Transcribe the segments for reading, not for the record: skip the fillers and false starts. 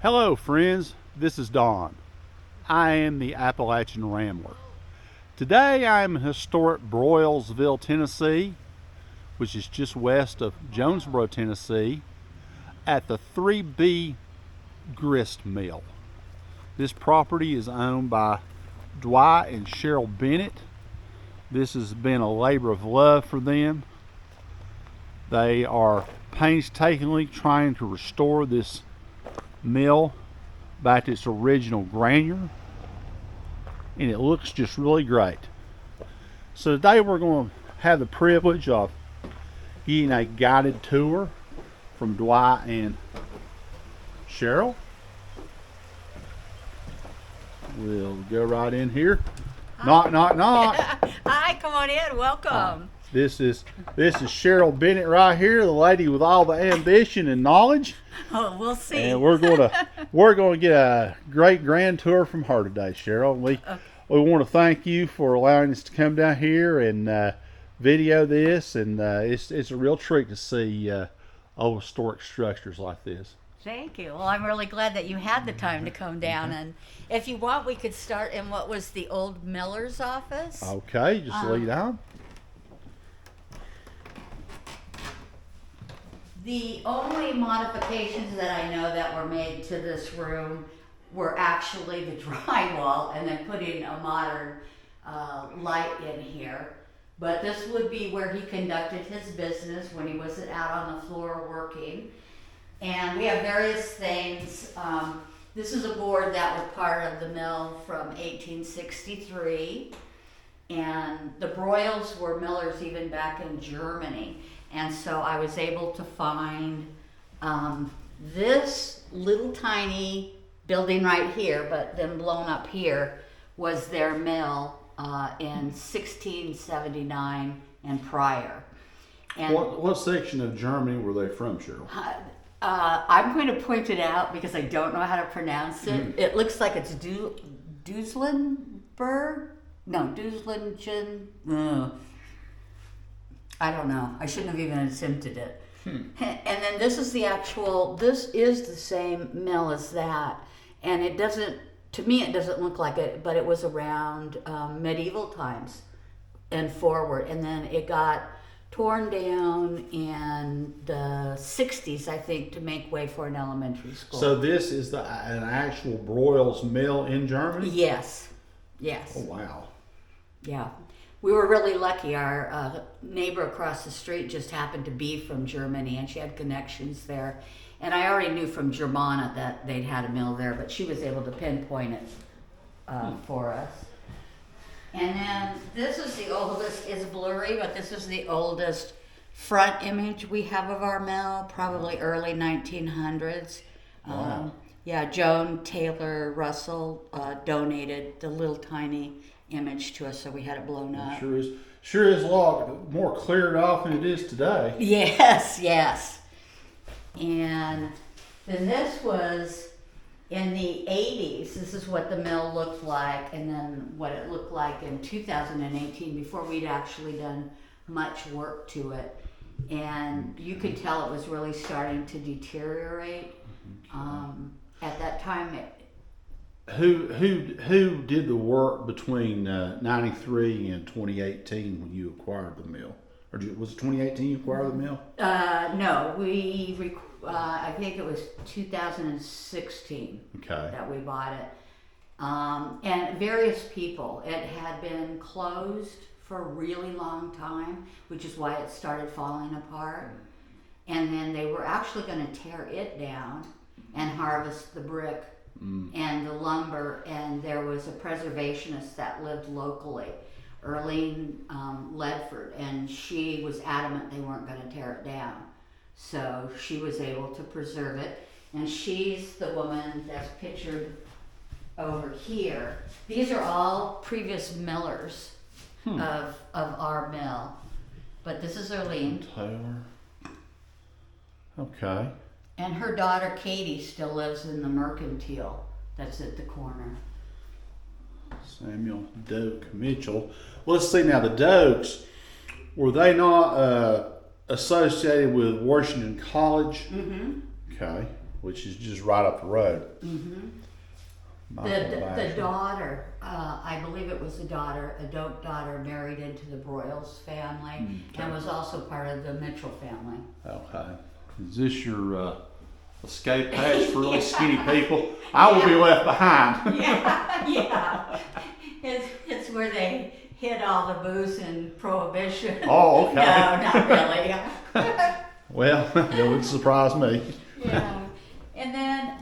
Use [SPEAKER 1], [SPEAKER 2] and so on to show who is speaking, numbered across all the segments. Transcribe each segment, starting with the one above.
[SPEAKER 1] Hello friends, this is Don. I am the Appalachian Rambler. Today I am in historic Broysville, Tennessee, which is just west of Jonesboro, Tennessee, at the 3B Grist Mill. This property is owned by Dwight and Cheryl Bennett. This has been a labor of love for them. They are painstakingly trying to restore this mill back to its original grandeur, and it looks just really great. So today we're going to have the privilege of getting a guided tour from Dwight and Cheryl. We'll go right in here. Knock, knock, knock.
[SPEAKER 2] Hi, come on in. Welcome.
[SPEAKER 1] This is Cheryl Bennett right here, the lady with all the ambition and knowledge.
[SPEAKER 2] Oh, we'll see.
[SPEAKER 1] And we're going to get a great grand tour from her today, Cheryl. We want to thank you for allowing us to come down here and video this, and it's a real treat to see old historic structures like this.
[SPEAKER 2] Thank you. Well, I'm really glad that you had the time to come down. And if you want, we could start in what was the old miller's office.
[SPEAKER 1] Okay, just lead on.
[SPEAKER 2] The only modifications that I know that were made to this room were actually the drywall and then putting a modern light in here. But this would be where he conducted his business when he wasn't out on the floor working. And we have various things. This is a board that was part of the mill from 1863. And the Broyles were millers even back in Germany. And so I was able to find this little tiny building right here, but then blown up here, was their mill in 1679 and prior. And
[SPEAKER 1] What section of Germany were they from, Cheryl?
[SPEAKER 2] I'm going to point it out because I don't know how to pronounce it. It looks like it's Duesselenberg? No, Dueslingen. I don't know. I shouldn't have even attempted it. And then this is this is the same mill as that. And it doesn't, to me it doesn't look like it, but it was around medieval times and forward. And then it got torn down in the 60s, I think, to make way for an elementary school.
[SPEAKER 1] So this is an actual Broyles mill in Germany?
[SPEAKER 2] Yes. Yes.
[SPEAKER 1] Oh, wow.
[SPEAKER 2] Yeah. We were really lucky. Our neighbor across the street just happened to be from Germany, and she had connections there. And I already knew from Germana that they'd had a mill there, but she was able to pinpoint it for us. And then this is the oldest, it's blurry, but this is the oldest front image we have of our mill, probably early 1900s.
[SPEAKER 1] Wow.
[SPEAKER 2] Yeah, Joan Taylor Russell donated the little tiny image to us, so we had it blown up.
[SPEAKER 1] Sure is a lot more cleared off than it is today.
[SPEAKER 2] Yes, yes. And then this was in the 80s. This is what the mill looked like, and then what it looked like in 2018 before we'd actually done much work to it. And you could tell it was really starting to deteriorate. At that time,
[SPEAKER 1] Who did the work between 93 and 2018 when you acquired the mill? Or was it 2018 you acquired the mill?
[SPEAKER 2] No, I think it was 2016 that we bought it. And various people. It had been closed for a really long time, which is why it started falling apart. And then they were actually going to tear it down and harvest the brick and the lumber, and there was a preservationist that lived locally, Earlene Ledford, and she was adamant they weren't going to tear it down. So she was able to preserve it, and she's the woman that's pictured over here. These are all previous millers of our mill, but this is Earlene.
[SPEAKER 1] Taylor. Okay.
[SPEAKER 2] And her daughter Katie still lives in the Mercantile that's at the corner.
[SPEAKER 1] Samuel Doak Mitchell. Well, let's see now. The Dokes, were they not associated with Washington College?
[SPEAKER 2] Mm-hmm.
[SPEAKER 1] Okay. which is just right up the road.
[SPEAKER 2] The daughter, I believe it was the daughter, a dope daughter, married into the Broyles family and was also part of the Mitchell family.
[SPEAKER 1] Okay. Is this your escape hatch for really skinny people? I will be left behind.
[SPEAKER 2] Yeah. It's where they hid all the booze and prohibition.
[SPEAKER 1] Oh, okay.
[SPEAKER 2] No, not really.
[SPEAKER 1] Well, that would surprise me.
[SPEAKER 2] Yeah. And then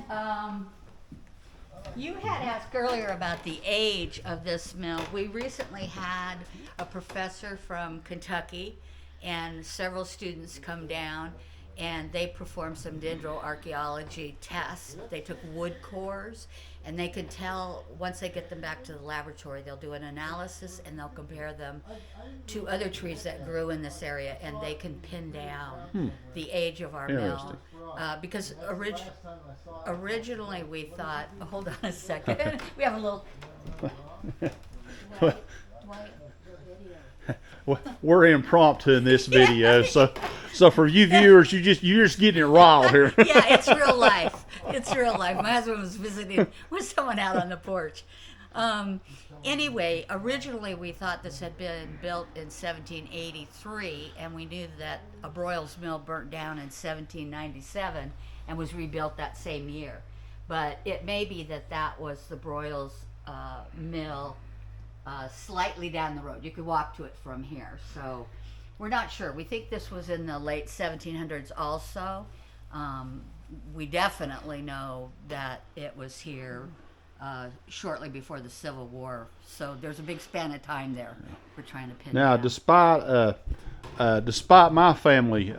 [SPEAKER 2] you had asked earlier about the age of this mill. We recently had a professor from Kentucky and several students come down, and they performed some dendroarchaeology tests. They took wood cores, and they could tell, once they get them back to the laboratory, they'll do an analysis and they'll compare them to other trees that grew in this area, and they can pin down the age of our mill. Because originally we thought, hold on a second, we have a little white video.
[SPEAKER 1] We're impromptu in this video, so for you viewers, you're just getting it raw here.
[SPEAKER 2] Yeah, it's real life. It's real life. My husband was visiting with someone out on the porch. Anyway, originally we thought this had been built in 1783, and we knew that a Broyles mill burnt down in 1797 and was rebuilt that same year. But it may be that was the Broyles mill slightly down the road. You could walk to it from here. So we're not sure. We think this was in the late 1700s also. We definitely know that it was here shortly before the Civil War. So there's a big span of time there we're trying to pin
[SPEAKER 1] Now,
[SPEAKER 2] down.
[SPEAKER 1] despite my family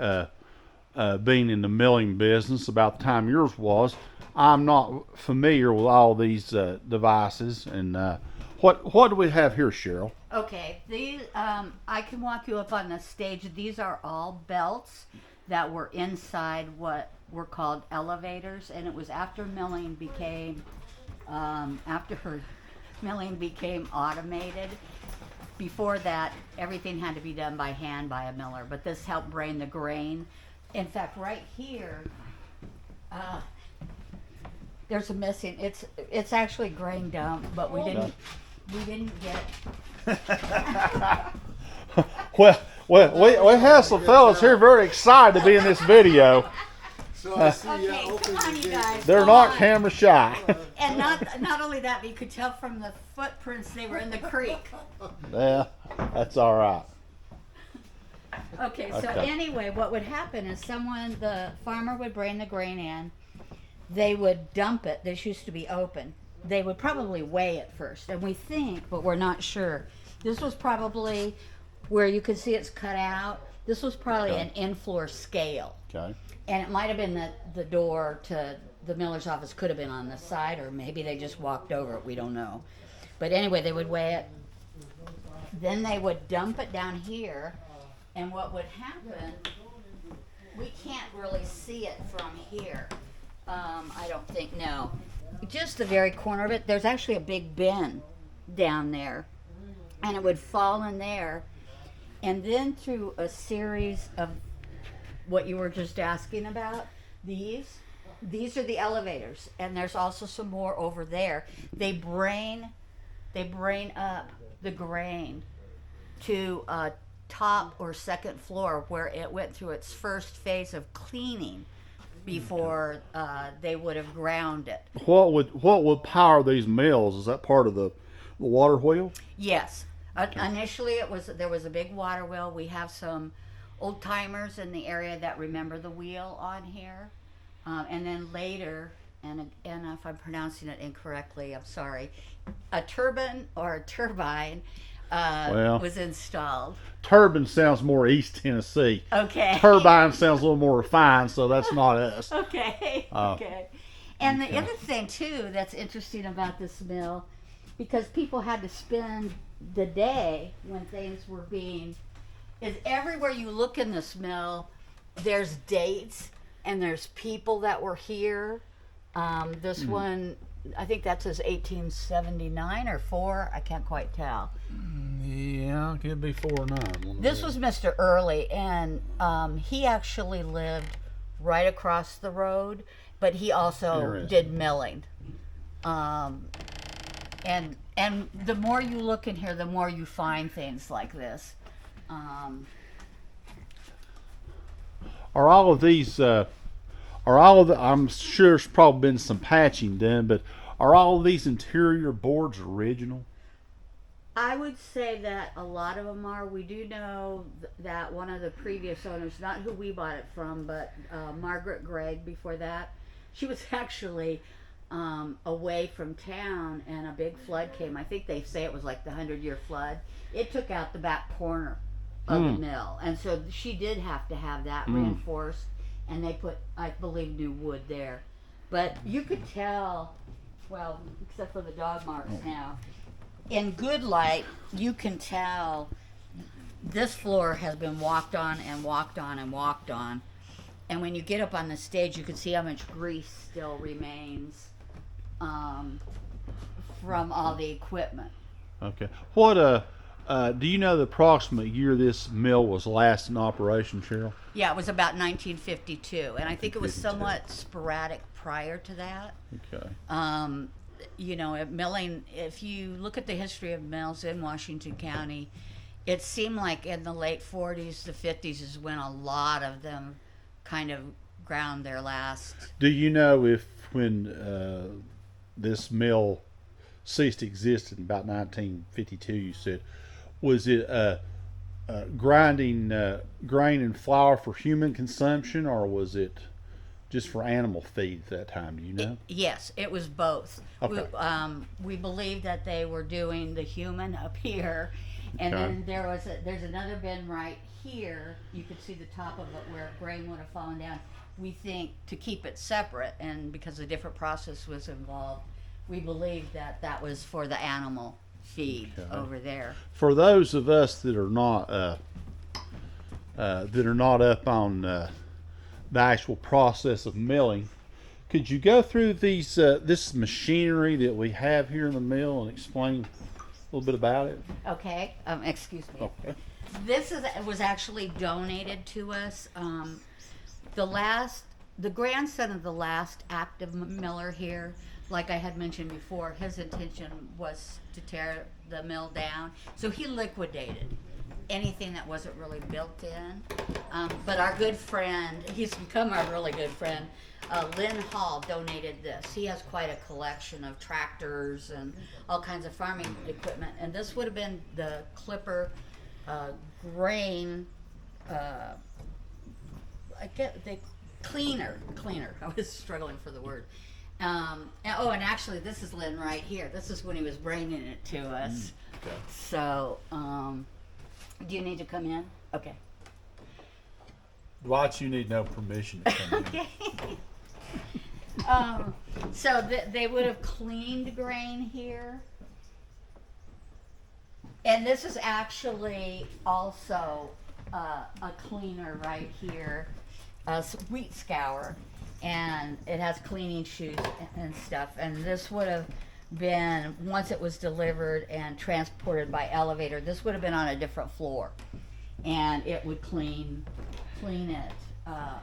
[SPEAKER 1] being in the milling business about the time yours was, I'm not familiar with all these devices. And what do we have here, Cheryl?
[SPEAKER 2] Okay, these I can walk you up on the stage. These are all belts that were inside what were called elevators, and it was after milling became automated. Before that, everything had to be done by hand by a miller, but this helped brain the grain. In fact, right here, there's a missing. It's actually grain dump, but we didn't get.
[SPEAKER 1] Well, we have some fellas here very excited to be in this video.
[SPEAKER 3] So I see
[SPEAKER 2] Okay, come on, you guys.
[SPEAKER 1] They're
[SPEAKER 2] come
[SPEAKER 1] not
[SPEAKER 2] on.
[SPEAKER 1] camera shy.
[SPEAKER 2] And not only that, but you could tell from the footprints they were in the creek.
[SPEAKER 1] Yeah, that's all right.
[SPEAKER 2] Okay, so
[SPEAKER 1] Okay.
[SPEAKER 2] anyway, what would happen is the farmer would bring the grain in, they would dump it, this used to be open, they would probably weigh it first, and we think, but we're not sure, this was probably where you could see it's cut out, this was probably an in-floor scale.
[SPEAKER 1] Okay.
[SPEAKER 2] And it might have been that the door to the miller's office could have been on the side, or maybe they just walked over it, we don't know. But anyway, they would weigh it, then they would dump it down here, and what would happen, we can't really see it from here. I don't think, no. Just the very corner of it, there's actually a big bin down there, and it would fall in there, and then through a series of what you were just asking about, these are the elevators, and there's also some more over there. They brain up the grain to a top or second floor where it went through its first phase of cleaning before they would have ground it.
[SPEAKER 1] What would power these mills? Is that part of the water wheel?
[SPEAKER 2] Yes. Initially, there was a big water wheel. We have some old timers in the area that remember the wheel on here, and then later, and if I'm pronouncing it incorrectly, I'm sorry, a turbine or a turbine was installed.
[SPEAKER 1] Turbine sounds more East Tennessee.
[SPEAKER 2] Okay.
[SPEAKER 1] Turbine sounds a little more refined, so that's not us.
[SPEAKER 2] Okay. Okay. And the other thing too that's interesting about this mill, because people had to spend the day when things were being, is everywhere you look in this mill, there's dates and there's people that were here. This one, I think that says 1879 or 4. I can't quite tell.
[SPEAKER 1] Yeah, it could be 4 or 9.
[SPEAKER 2] This was Mr. Early, and he actually lived right across the road, but he also did milling. And the more you look in here, the more you find things like this.
[SPEAKER 1] Are all of these? I'm sure there's probably been some patching done, but are all of these interior boards original?
[SPEAKER 2] I would say that a lot of them are. We do know that one of the previous owners, not who we bought it from, but Margaret Gregg before that, she was actually away from town and a big flood came. I think they say it was like the 100-year flood. It took out the back corner of the mill. And so she did have to have that reinforced, and they put, I believe, new wood there. But you could tell, well, except for the dog marks now, in good light, you can tell this floor has been walked on and walked on and walked on. And when you get up on the stage, you can see how much grease still remains from all the equipment.
[SPEAKER 1] Okay. What do you know the approximate year this mill was last in operation, Cheryl?
[SPEAKER 2] Yeah, it was about 1952, and I think it was somewhat sporadic prior to that.
[SPEAKER 1] Okay.
[SPEAKER 2] You know, milling, if you look at the history of mills in Washington County, it seemed like in the late 40s, the 50s is when a lot of them kind of ground their last.
[SPEAKER 1] Do you know if when this mill ceased to exist in about 1952, you said, was it grinding grain and flour for human consumption, or was it just for animal feed at that time? Do you know?
[SPEAKER 2] Yes, it was both.
[SPEAKER 1] Okay.
[SPEAKER 2] We believe that they were doing the human up here, and then there's another bin right here. You could see the top of it where grain would have fallen down. We think to keep it separate, and because a different process was involved, we believe that that was for the animal feed over there.
[SPEAKER 1] For those of us that are not up on the actual process of milling, could you go through these this machinery that we have here in the mill and explain a little bit about it?
[SPEAKER 2] Okay. Excuse me.
[SPEAKER 1] Okay.
[SPEAKER 2] This was actually donated to us. The grandson of the last active miller here, like I had mentioned before, his intention was to tear the mill down. So he liquidated anything that wasn't really built in. But our good friend, he's become our really good friend, Lynn Hall donated this. He has quite a collection of tractors and all kinds of farming equipment. And this would have been the clipper grain, cleaner. I was struggling for the word. And actually, this is Lynn right here. This is when he was bringing it to us.
[SPEAKER 1] Okay.
[SPEAKER 2] So, do you need to come in? Okay.
[SPEAKER 1] Dwight, you need no permission to come
[SPEAKER 2] Okay. So they would have cleaned grain here. And this is actually also a cleaner right here, a wheat scour. And it has cleaning shoes and stuff. And this would have been, once it was delivered and transported by elevator, this would have been on a different floor. And it would clean it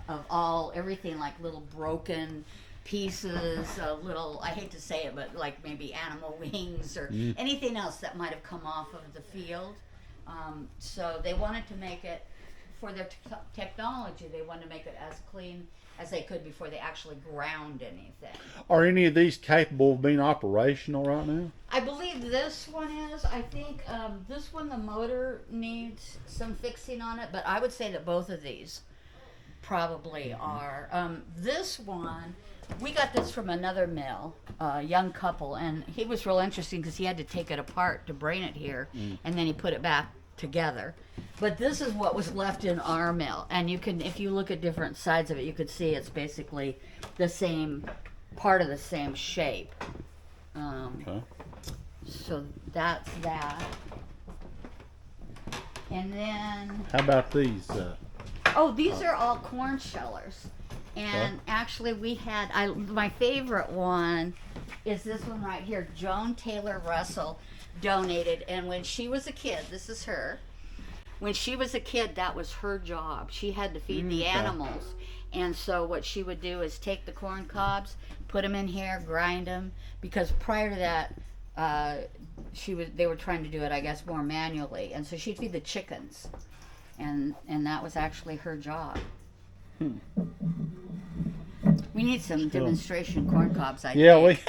[SPEAKER 2] of everything like little broken pieces, little, I hate to say it, but like maybe animal wings or anything else that might have come off of the field. So they wanted to make it, for their technology, they wanted to make it as clean as they could before they actually ground anything.
[SPEAKER 1] Are any of these capable of being operational right now?
[SPEAKER 2] I believe this one is. I think this one, the motor needs some fixing on it, but I would say that both of these probably are. This one, we got this from another mill, a young couple, and he was real interesting because he had to take it apart to bring it here, and then he put it back together. But this is what was left in our mill, and you can, if you look at different sides of it, you could see it's basically the same part of the same shape.
[SPEAKER 1] Okay.
[SPEAKER 2] So that's that. And then,
[SPEAKER 1] How about these?
[SPEAKER 2] these are all corn shellers. And actually we had, my favorite one is this one right here. Joan Taylor Russell donated, and when she was a kid, this is her, when she was a kid, that was her job. She had to feed the
[SPEAKER 1] Okay.
[SPEAKER 2] animals. And so what she would do is take the corn cobs, put them in here, grind them, because prior to that, they were trying to do it, I guess, more manually. And so she'd feed the chickens. And that was actually her job. We need some demonstration corn cobs, I think.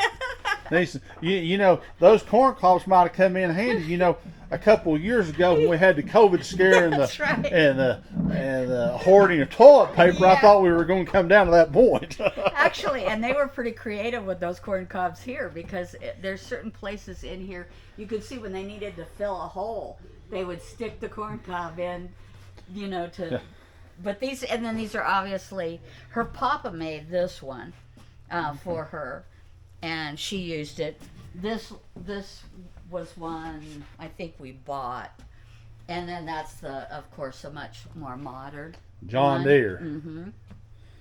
[SPEAKER 1] You know, those corn cobs might have come in handy. You know, a couple of years ago when we had the COVID scare and
[SPEAKER 2] That's right.
[SPEAKER 1] the hoarding of toilet paper, I thought we were going to come down to that point.
[SPEAKER 2] Actually, and they were pretty creative with those corn cobs here, because there's certain places in here you could see when they needed to fill a hole, they would stick the corn cob in, you know, to. But these are obviously, her papa made this one for her, and she used it. This was one I think we bought, and then that's of course a much more modern
[SPEAKER 1] John
[SPEAKER 2] one.
[SPEAKER 1] Deere.
[SPEAKER 2] Mm-hmm.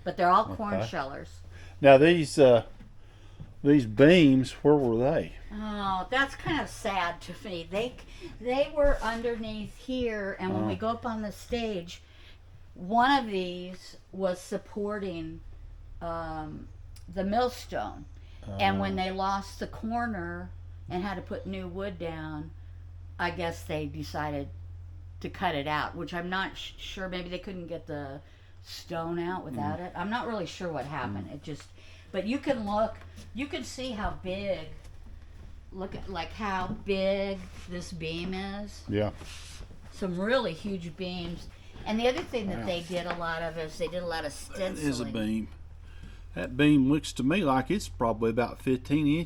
[SPEAKER 2] But they're all corn shellers.
[SPEAKER 1] Now these beams, where were they?
[SPEAKER 2] Oh, that's kind of sad to me. They were underneath here, and when we go up on the stage, one of these was supporting the millstone. And when they lost the corner and had to put new wood down, I guess they decided to cut it out, which I'm not sure. Maybe they couldn't get the stone out without it. I'm not really sure what happened. It just, but you can see how big, how big this beam is.
[SPEAKER 1] Yeah.
[SPEAKER 2] Some really huge beams. And the other thing that they did a lot of is they did a lot of stenciling.
[SPEAKER 1] That is a beam. That beam looks to me like it's probably about 15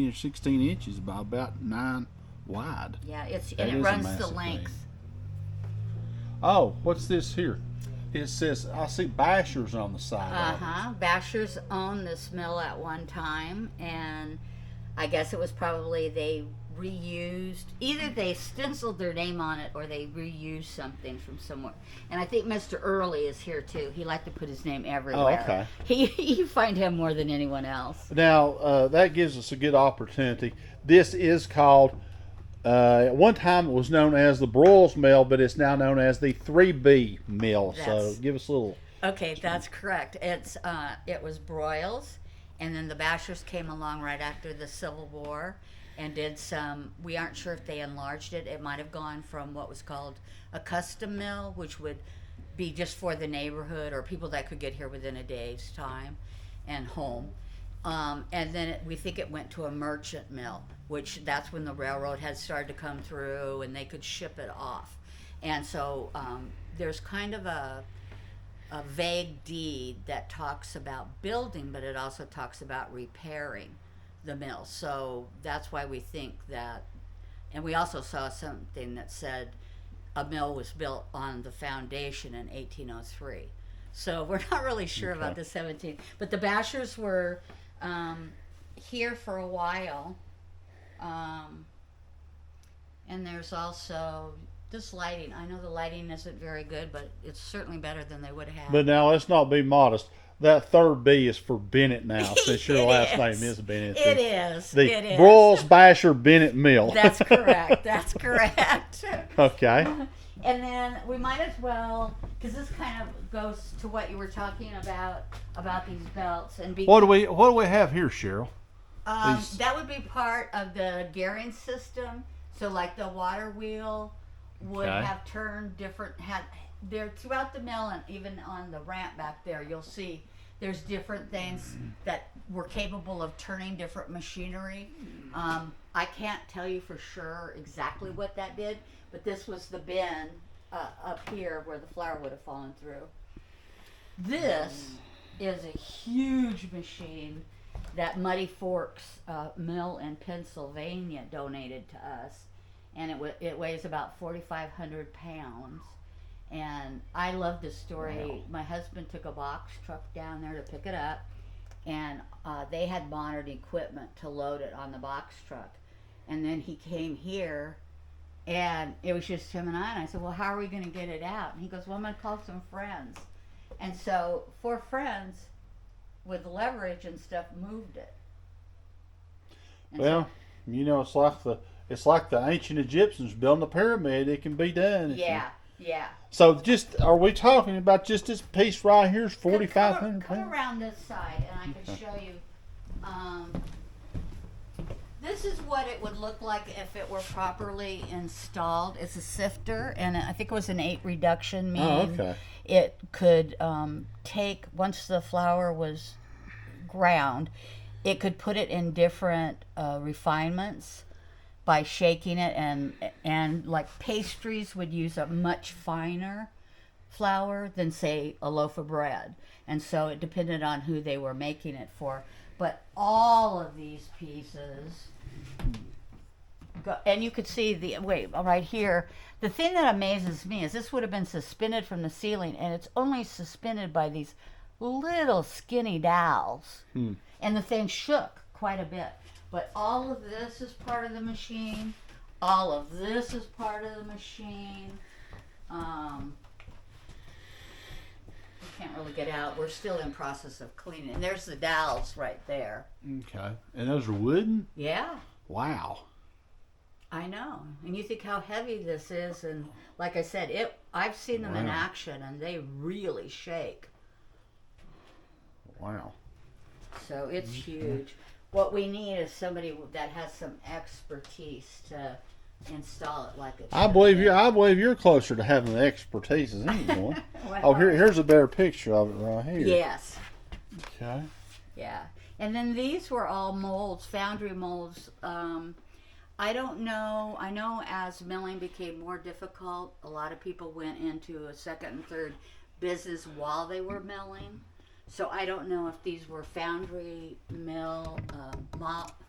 [SPEAKER 1] or 16 inches by about 9 wide.
[SPEAKER 2] Yeah, it
[SPEAKER 1] a
[SPEAKER 2] runs the
[SPEAKER 1] massive
[SPEAKER 2] length.
[SPEAKER 1] beam. Oh, what's this here? It says, I see Bashers on the side of it.
[SPEAKER 2] Bashers owned this mill at one time, and I guess it was probably they reused, either they stenciled their name on it or they reused something from somewhere. And I think Mr. Early is here too. He liked to put his name everywhere.
[SPEAKER 1] Oh, okay.
[SPEAKER 2] You find him more than anyone else.
[SPEAKER 1] Now, that gives us a good opportunity. This is called, at one time it was known as the Broyles Mill, but it's now known as the 3B Mill. So give us a little.
[SPEAKER 2] Okay, that's correct. It was Broyles, and then the Bashers came along right after the Civil War and did some, we aren't sure if they enlarged it. It might have gone from what was called a custom mill, which would be just for the neighborhood or people that could get here within a day's time and home. And then we think it went to a merchant mill, which that's when the railroad had started to come through and they could ship it off. And so there's kind of a vague deed that talks about building, but it also talks about repairing the mill. So that's why we think that, and we also saw something that said a mill was built on the foundation in 1803. So we're not really sure about the 17th. But the Bashers were here for a while. And there's also this lighting. I know the lighting isn't very good, but it's certainly better than they would have had.
[SPEAKER 1] But now let's not be modest. That third B is for Bennett now, since your last name is Bennett.
[SPEAKER 2] It is.
[SPEAKER 1] The
[SPEAKER 2] it is.
[SPEAKER 1] Broyles Basher Bennett Mill.
[SPEAKER 2] That's correct. That's correct.
[SPEAKER 1] Okay.
[SPEAKER 2] And then we might as well, because this kind of goes to what you were talking about these belts. And
[SPEAKER 1] What do we have here, Cheryl?
[SPEAKER 2] That would be part of the gearing system. So like the water wheel would have turned different, there throughout the mill, and even on the ramp back there, you'll see there's different things that were capable of turning different machinery. I can't tell you for sure exactly what that did, but this was the bin up here where the flour would have fallen through. This is a huge machine that Muddy Forks Mill in Pennsylvania donated to us, and it weighs about 4,500 pounds. And I love this story. Wow. My husband took a box truck down there to pick it up, and they had modern equipment to load it on the box truck. And then he came here, and it was just him and I said, well, how are we going to get it out? And he goes, well, I'm going to call some friends. And so 4 friends with leverage and stuff moved it. And
[SPEAKER 1] well, you know, it's like the ancient Egyptians building a pyramid. It can be done.
[SPEAKER 2] Yeah. Yeah.
[SPEAKER 1] So are we talking about just this piece right here is 4,500
[SPEAKER 2] Come
[SPEAKER 1] pounds?
[SPEAKER 2] around this side and I can show you. This is what it would look like if it were properly installed. It's a sifter, and I think it was an 8 reduction, meaning it could take, once the flour was ground, it could put it in different refinements by shaking it, and like pastries would use a much finer flour than, say, a loaf of bread, and so it depended on who they were making it for. But all of these pieces and you could see right here. The thing that amazes me is this would have been suspended from the ceiling, and it's only suspended by these little skinny dowels, and the thing shook quite a bit. But all of this is part of the machine. All of this is part of the machine. We can't really get out. We're still in process of cleaning. And there's the dowels right there.
[SPEAKER 1] Okay. And those are wooden?
[SPEAKER 2] Yeah.
[SPEAKER 1] Wow.
[SPEAKER 2] I know. And you think how heavy this is, and like I said, I've seen them in action, and they really shake.
[SPEAKER 1] Wow.
[SPEAKER 2] So it's huge. What we need is somebody that has some expertise to install it like it.
[SPEAKER 1] I believe you're closer to having the expertise as anyone.
[SPEAKER 2] Well,
[SPEAKER 1] here's a better picture of it right here.
[SPEAKER 2] Yes.
[SPEAKER 1] Okay.
[SPEAKER 2] Yeah. And then these were all molds, foundry molds. I don't know. I know as milling became more difficult, a lot of people went into a second and third business while they were milling. So I don't know if these were foundry mill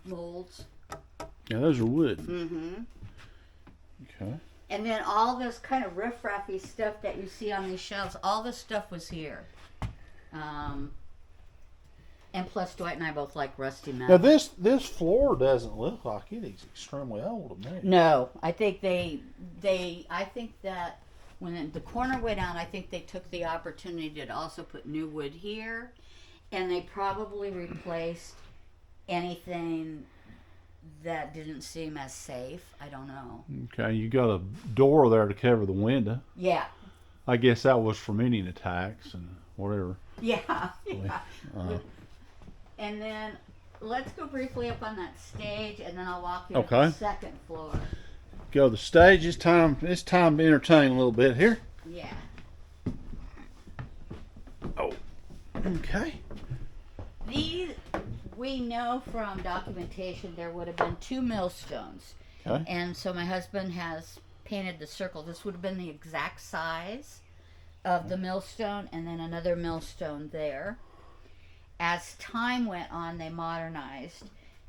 [SPEAKER 2] molds.
[SPEAKER 1] Yeah, those are wood.
[SPEAKER 2] Mm-hmm.
[SPEAKER 1] Okay.
[SPEAKER 2] And then all this kind of riff-raffy stuff that you see on these shelves, all this stuff was here. And plus, Dwight and I both like rusty metal.
[SPEAKER 1] Now this floor doesn't look like it is extremely old to me.
[SPEAKER 2] No, I think I think that when the corner went out, I think they took the opportunity to also put new wood here, and they probably replaced anything that didn't seem as safe. I don't know.
[SPEAKER 1] Okay, you got a door there to cover the window.
[SPEAKER 2] Yeah.
[SPEAKER 1] I guess that was from Indian attacks and whatever.
[SPEAKER 2] Yeah. And then let's go briefly up on that stage, and then I'll walk you to the second floor.
[SPEAKER 1] Go to the stage. It's time to entertain a little bit here.
[SPEAKER 2] Yeah.
[SPEAKER 1] Oh. Okay.
[SPEAKER 2] These, we know from documentation there would have been 2 millstones.
[SPEAKER 1] Okay.
[SPEAKER 2] And so my husband has painted the circle. This would have been the exact size of the millstone, and then another millstone there. As time went on, they modernized,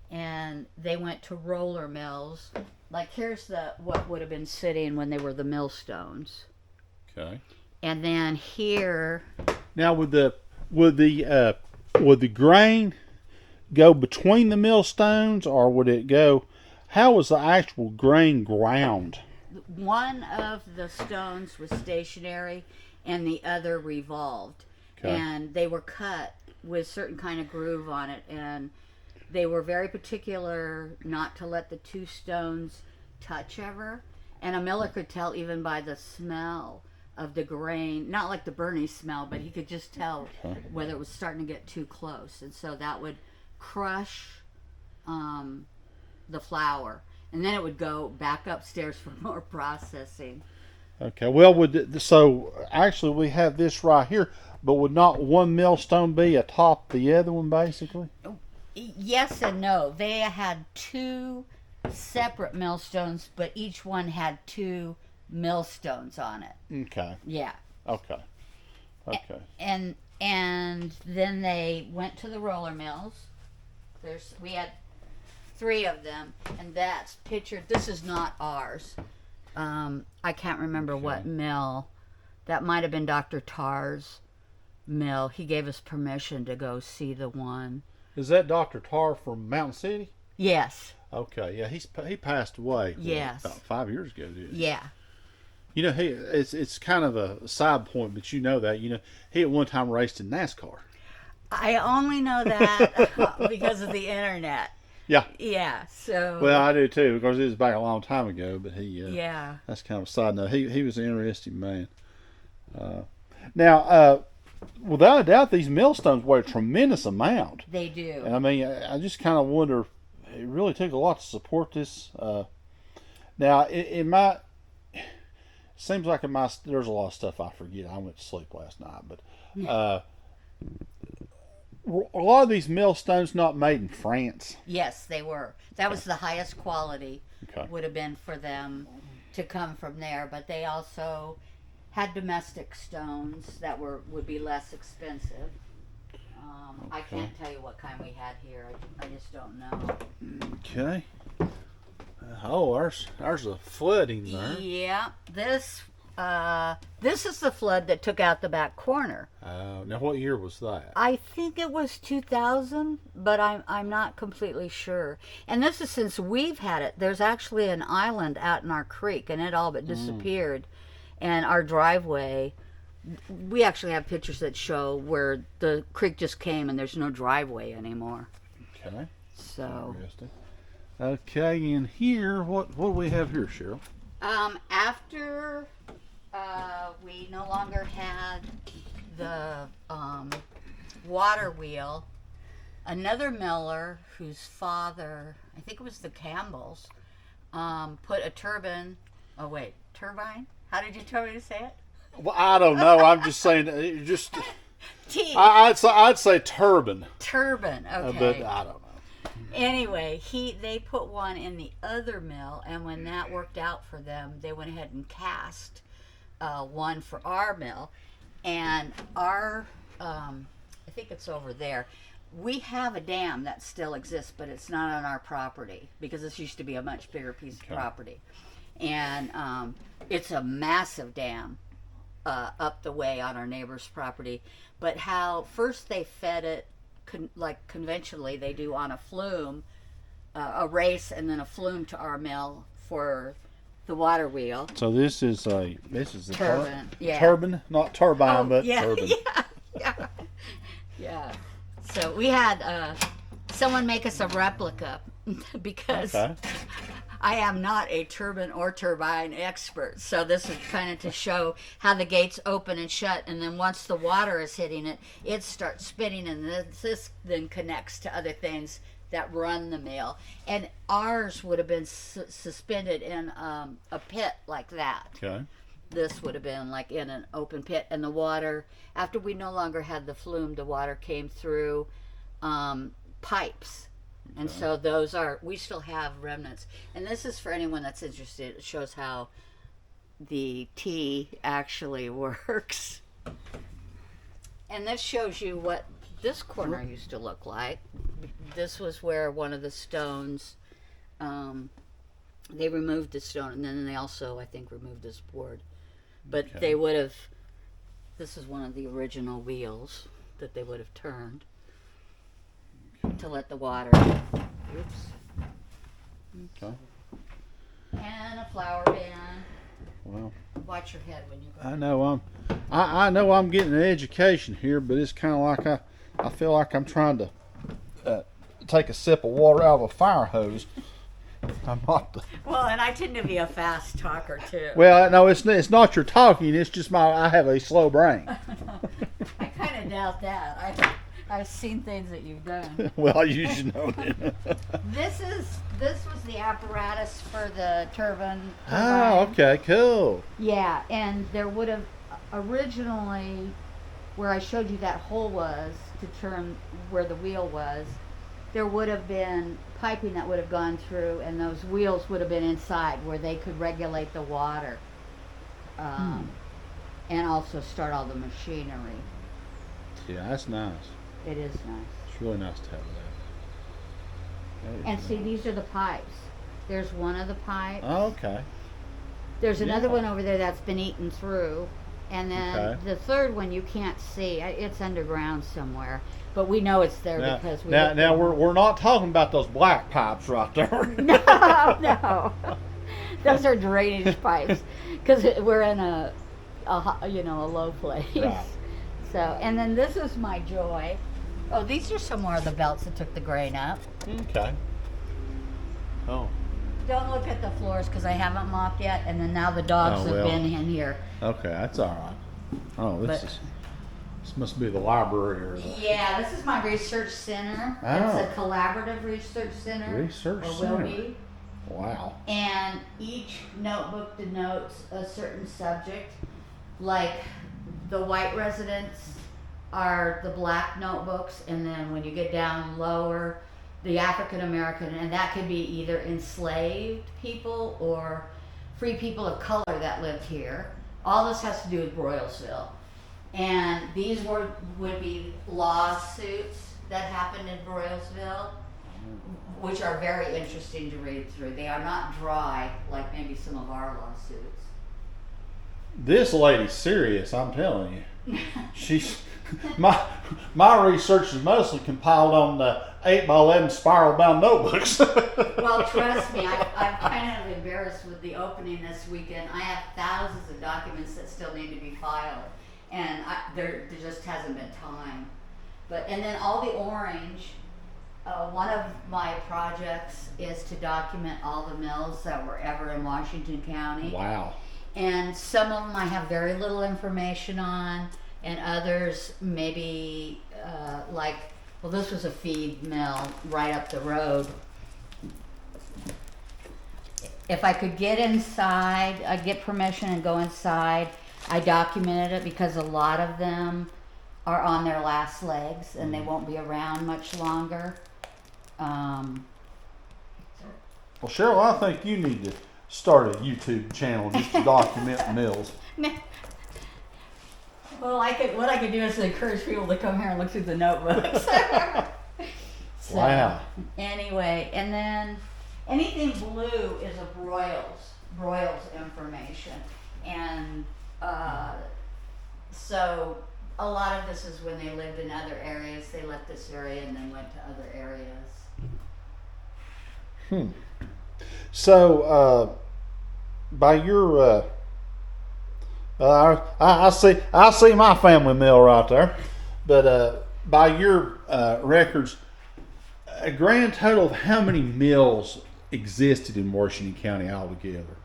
[SPEAKER 2] and they went to roller mills. Like here's what would have been sitting when they were the millstones.
[SPEAKER 1] Okay.
[SPEAKER 2] And then here.
[SPEAKER 1] Now would the grain go between the millstones, or would it go? How was the actual grain ground?
[SPEAKER 2] One of the stones was stationary, and the other revolved. Okay. And they were cut with certain kind of groove on it, and they were very particular not to let the 2 stones touch ever. And a miller could tell even by the smell of the grain, not like the burning smell, but he could just tell whether it was starting to get too close. And so that would crush the flour, and then it would go back upstairs for more processing.
[SPEAKER 1] Okay, well, so actually we have this right here, but would not one millstone be atop the other one, basically?
[SPEAKER 2] Yes and no. They had 2 separate millstones, but each one had 2 millstones on it.
[SPEAKER 1] Okay.
[SPEAKER 2] Yeah.
[SPEAKER 1] Okay.
[SPEAKER 2] And then they went to the roller mills. We had 3 of them, and that's pictured. This is not ours. I can't remember what mill. That might have been Dr. Tarr's mill. He gave us permission to go see the one.
[SPEAKER 1] Is that Dr. Tarr from Mountain City?
[SPEAKER 2] Yes.
[SPEAKER 1] Okay, yeah, he passed away.
[SPEAKER 2] Yes.
[SPEAKER 1] About 5 years ago, didn't he?
[SPEAKER 2] Yeah.
[SPEAKER 1] You know, it's kind of a side point, but you know that. You know, he at one time raced in NASCAR.
[SPEAKER 2] I only know that because of the internet.
[SPEAKER 1] Yeah.
[SPEAKER 2] Yeah. So.
[SPEAKER 1] Well, I do too, because it was back a long time ago. But he.
[SPEAKER 2] Yeah.
[SPEAKER 1] That's kind of a side note. He was an interesting man. Now, without a doubt, these millstones weigh a tremendous amount.
[SPEAKER 2] They do.
[SPEAKER 1] And I mean, I just kind of wonder. It really took a lot to support this. Now, in my. Seems like there's a lot of stuff I forget. I went to sleep last night, but a lot of these millstones not made in France.
[SPEAKER 2] Yes, they were. That was the highest quality.
[SPEAKER 1] Okay.
[SPEAKER 2] Would have been for them to come from there, but they also had domestic stones that would be less expensive. I can't tell you what kind we had here. I just don't know.
[SPEAKER 1] Okay. Oh, ours a flooding there.
[SPEAKER 2] Yeah, this is the flood that took out the back corner.
[SPEAKER 1] Now what year was that?
[SPEAKER 2] I think it was 2000, but I'm not completely sure. And this is since we've had it. There's actually an island out in our creek, and it all but disappeared. And our driveway, we actually have pictures that show where the creek just came and there's no driveway anymore.
[SPEAKER 1] Okay.
[SPEAKER 2] So.
[SPEAKER 1] Interesting. Okay, and here, what do we have here, Cheryl?
[SPEAKER 2] After we no longer had the water wheel, another miller whose father, I think it was the Campbells, put a turbine. Oh wait, turbine? How did you tell me to say it?
[SPEAKER 1] Well, I don't know. I'm just saying. Just.
[SPEAKER 2] T.
[SPEAKER 1] I'd say turbine.
[SPEAKER 2] Turbine. Okay.
[SPEAKER 1] But I don't know.
[SPEAKER 2] Anyway, they put one in the other mill, and when that worked out for them, they went ahead and cast one for our mill. And our, I think it's over there. We have a dam that still exists, but it's not on our property because this used to be a much bigger piece of property. And it's a massive dam up the way on our neighbor's property. But how first they fed it, like conventionally they do on a flume, a race and then a flume to our mill for the water wheel.
[SPEAKER 1] So this is a
[SPEAKER 2] turbine.
[SPEAKER 1] Turbine, not turbine, but turbine.
[SPEAKER 2] Yeah. So we had someone make us a replica because I am not a turbine or turbine expert. So this is kind of to show how the gates open and shut, and then once the water is hitting it, it starts spinning, and this then connects to other things that run the mill. And ours would have been suspended in a pit like that.
[SPEAKER 1] Okay.
[SPEAKER 2] This would have been like in an open pit, and the water, after we no longer had the flume, the water came through pipes. And so we still have remnants. And this is for anyone that's interested. It shows how the T actually works. And this shows you what this corner used to look like. This was where one of the stones, they removed the stone, and then they also, I think, removed this board. But they would have, this is one of the original wheels that they would have turned to let the water. Oops.
[SPEAKER 1] Okay.
[SPEAKER 2] And a flower ban.
[SPEAKER 1] Well,
[SPEAKER 2] watch your head when you go.
[SPEAKER 1] I know I'm getting an education here, but it's kind of like I feel like I'm trying to take a sip of water out of a fire hose. I'm not the.
[SPEAKER 2] Well, and I tend to be a fast talker too.
[SPEAKER 1] Well, no, it's not your talking. It's just I have a slow brain.
[SPEAKER 2] I kind of doubt that. I've seen things that you've done.
[SPEAKER 1] Well, you should know that.
[SPEAKER 2] This was the apparatus for the turbine.
[SPEAKER 1] Oh, okay, cool.
[SPEAKER 2] Yeah, and there would have originally, where I showed you that hole was to turn where the wheel was, there would have been piping that would have gone through, and those wheels would have been inside where they could regulate the water, and also start all the machinery.
[SPEAKER 1] Yeah, that's nice.
[SPEAKER 2] It is nice.
[SPEAKER 1] It's really nice to have that.
[SPEAKER 2] And see, these are the pipes. There's one of the pipes.
[SPEAKER 1] Oh, okay.
[SPEAKER 2] There's another one over there that's been eaten through. And then the third one you can't see. It's underground somewhere. But we know it's there because we...
[SPEAKER 1] Now we're not talking about those black pipes right there.
[SPEAKER 2] No. Those are drainage pipes. Because we're in a low place.
[SPEAKER 1] Right.
[SPEAKER 2] So, and then this is my joy. Oh, these are some more of the belts that took the grain up.
[SPEAKER 1] Okay. Oh.
[SPEAKER 2] Don't look at the floors because I haven't mopped yet, and then now the dogs have been in here.
[SPEAKER 1] Okay, that's all right. Oh, this must be the library area.
[SPEAKER 2] Yeah, this is my research center.
[SPEAKER 1] Oh.
[SPEAKER 2] It's a collaborative research center.
[SPEAKER 1] Research
[SPEAKER 2] or
[SPEAKER 1] center.
[SPEAKER 2] Will be.
[SPEAKER 1] Wow.
[SPEAKER 2] And each notebook denotes a certain subject. Like the white residents are the black notebooks, and then when you get down lower, the African American, and that could be either enslaved people or free people of color that lived here. All this has to do with Broysville. And these would be lawsuits that happened in Broysville, which are very interesting to read through. They are not dry like maybe some of our lawsuits.
[SPEAKER 1] This lady's serious, I'm telling you. She's my research is mostly compiled on the 8x11 spiral bound notebooks.
[SPEAKER 2] Well, trust me, I'm kind of embarrassed with the opening this weekend. I have thousands of documents that still need to be filed, and there just hasn't been time. And then all the orange. One of my projects is to document all the mills that were ever in Washington County.
[SPEAKER 1] Wow.
[SPEAKER 2] And some of them I have very little information on, and others maybe this was a feed mill right up the road. If I could get inside, I'd get permission and go inside. I documented it because a lot of them are on their last legs and they won't be around much longer.
[SPEAKER 1] Well, Cheryl, I think you need to start a YouTube channel just to document mills.
[SPEAKER 2] Well, what I could do is encourage people to come here and look through the notebooks.
[SPEAKER 1] Wow.
[SPEAKER 2] Anyway, and then anything blue is a Broyles information. And so a lot of this is when they lived in other areas. They left this area and then went to other areas.
[SPEAKER 1] So, by your, I see my family mill right there, but by your records, a grand total of how many mills existed in Washington County altogether?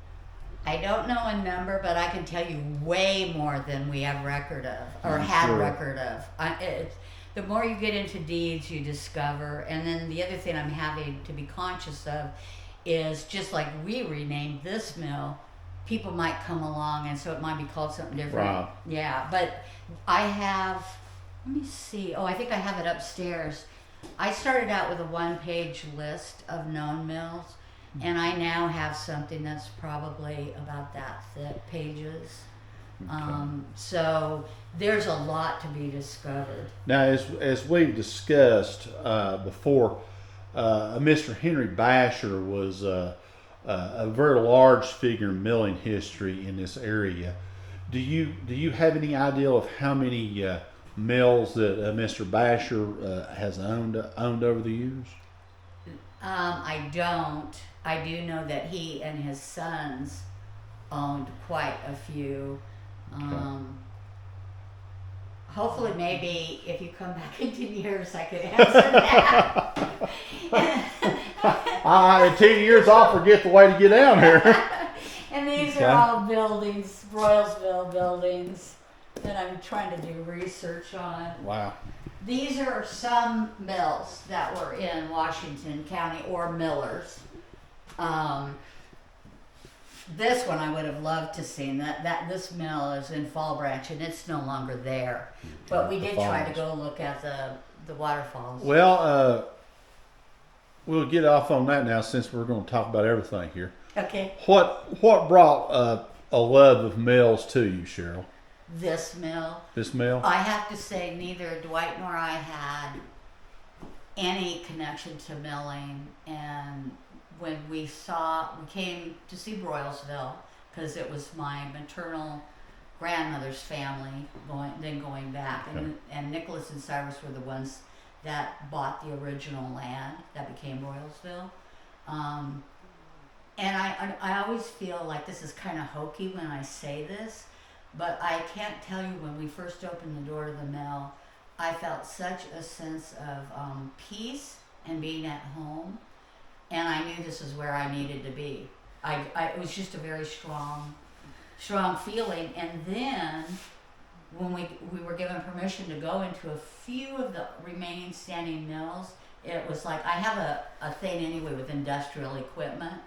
[SPEAKER 2] I don't know a number, but I can tell you way more than we have record of, or had record of. The more you get into deeds, you discover. And then the other thing I'm having to be conscious of is just like we renamed this mill, people might come along and so it might be called something different.
[SPEAKER 1] Wow.
[SPEAKER 2] Yeah, but I have, let me see. Oh, I think I have it upstairs. I started out with a one-page list of known mills, and I now have something that's probably about that thick, pages.
[SPEAKER 1] Okay.
[SPEAKER 2] So there's a lot to be discovered.
[SPEAKER 1] Now, as we've discussed before, Mr. Henry Basher was a very large figure in milling history in this area. Do you have any idea of how many mills that Mr. Basher has owned over the years?
[SPEAKER 2] I don't. I do know that he and his sons owned quite a few.
[SPEAKER 1] Okay.
[SPEAKER 2] Hopefully, maybe if you come back in 10 years, I could answer that.
[SPEAKER 1] In 10 years, I'll forget the way to get down here.
[SPEAKER 2] And these are all buildings, Broysville buildings, that I'm trying to do research on.
[SPEAKER 1] Wow.
[SPEAKER 2] These are some mills that were in Washington County, or millers. This one I would have loved to seen. This mill is in Fall Branch and it's no longer there. But we did try to go look at the waterfalls.
[SPEAKER 1] Well, we'll get off on that now since we're going to talk about everything here.
[SPEAKER 2] Okay.
[SPEAKER 1] What brought a love of mills to you, Cheryl?
[SPEAKER 2] This mill.
[SPEAKER 1] This mill?
[SPEAKER 2] I have to say neither Dwight nor I had any connection to milling, and when we came to see Broysville because it was my maternal grandmother's family going back,
[SPEAKER 1] Okay.
[SPEAKER 2] and Nicholas and Cyrus were the ones that bought the original land that became Broysville. And I always feel like this is kind of hokey when I say this, but I can't tell you, when we first opened the door to the mill, I felt such a sense of peace and being at home. and I knew this is where I needed to be. It was just a very strong feeling. And then when we were given permission to go into a few of the remaining standing mills, it was like, I have a thing anyway with industrial equipment,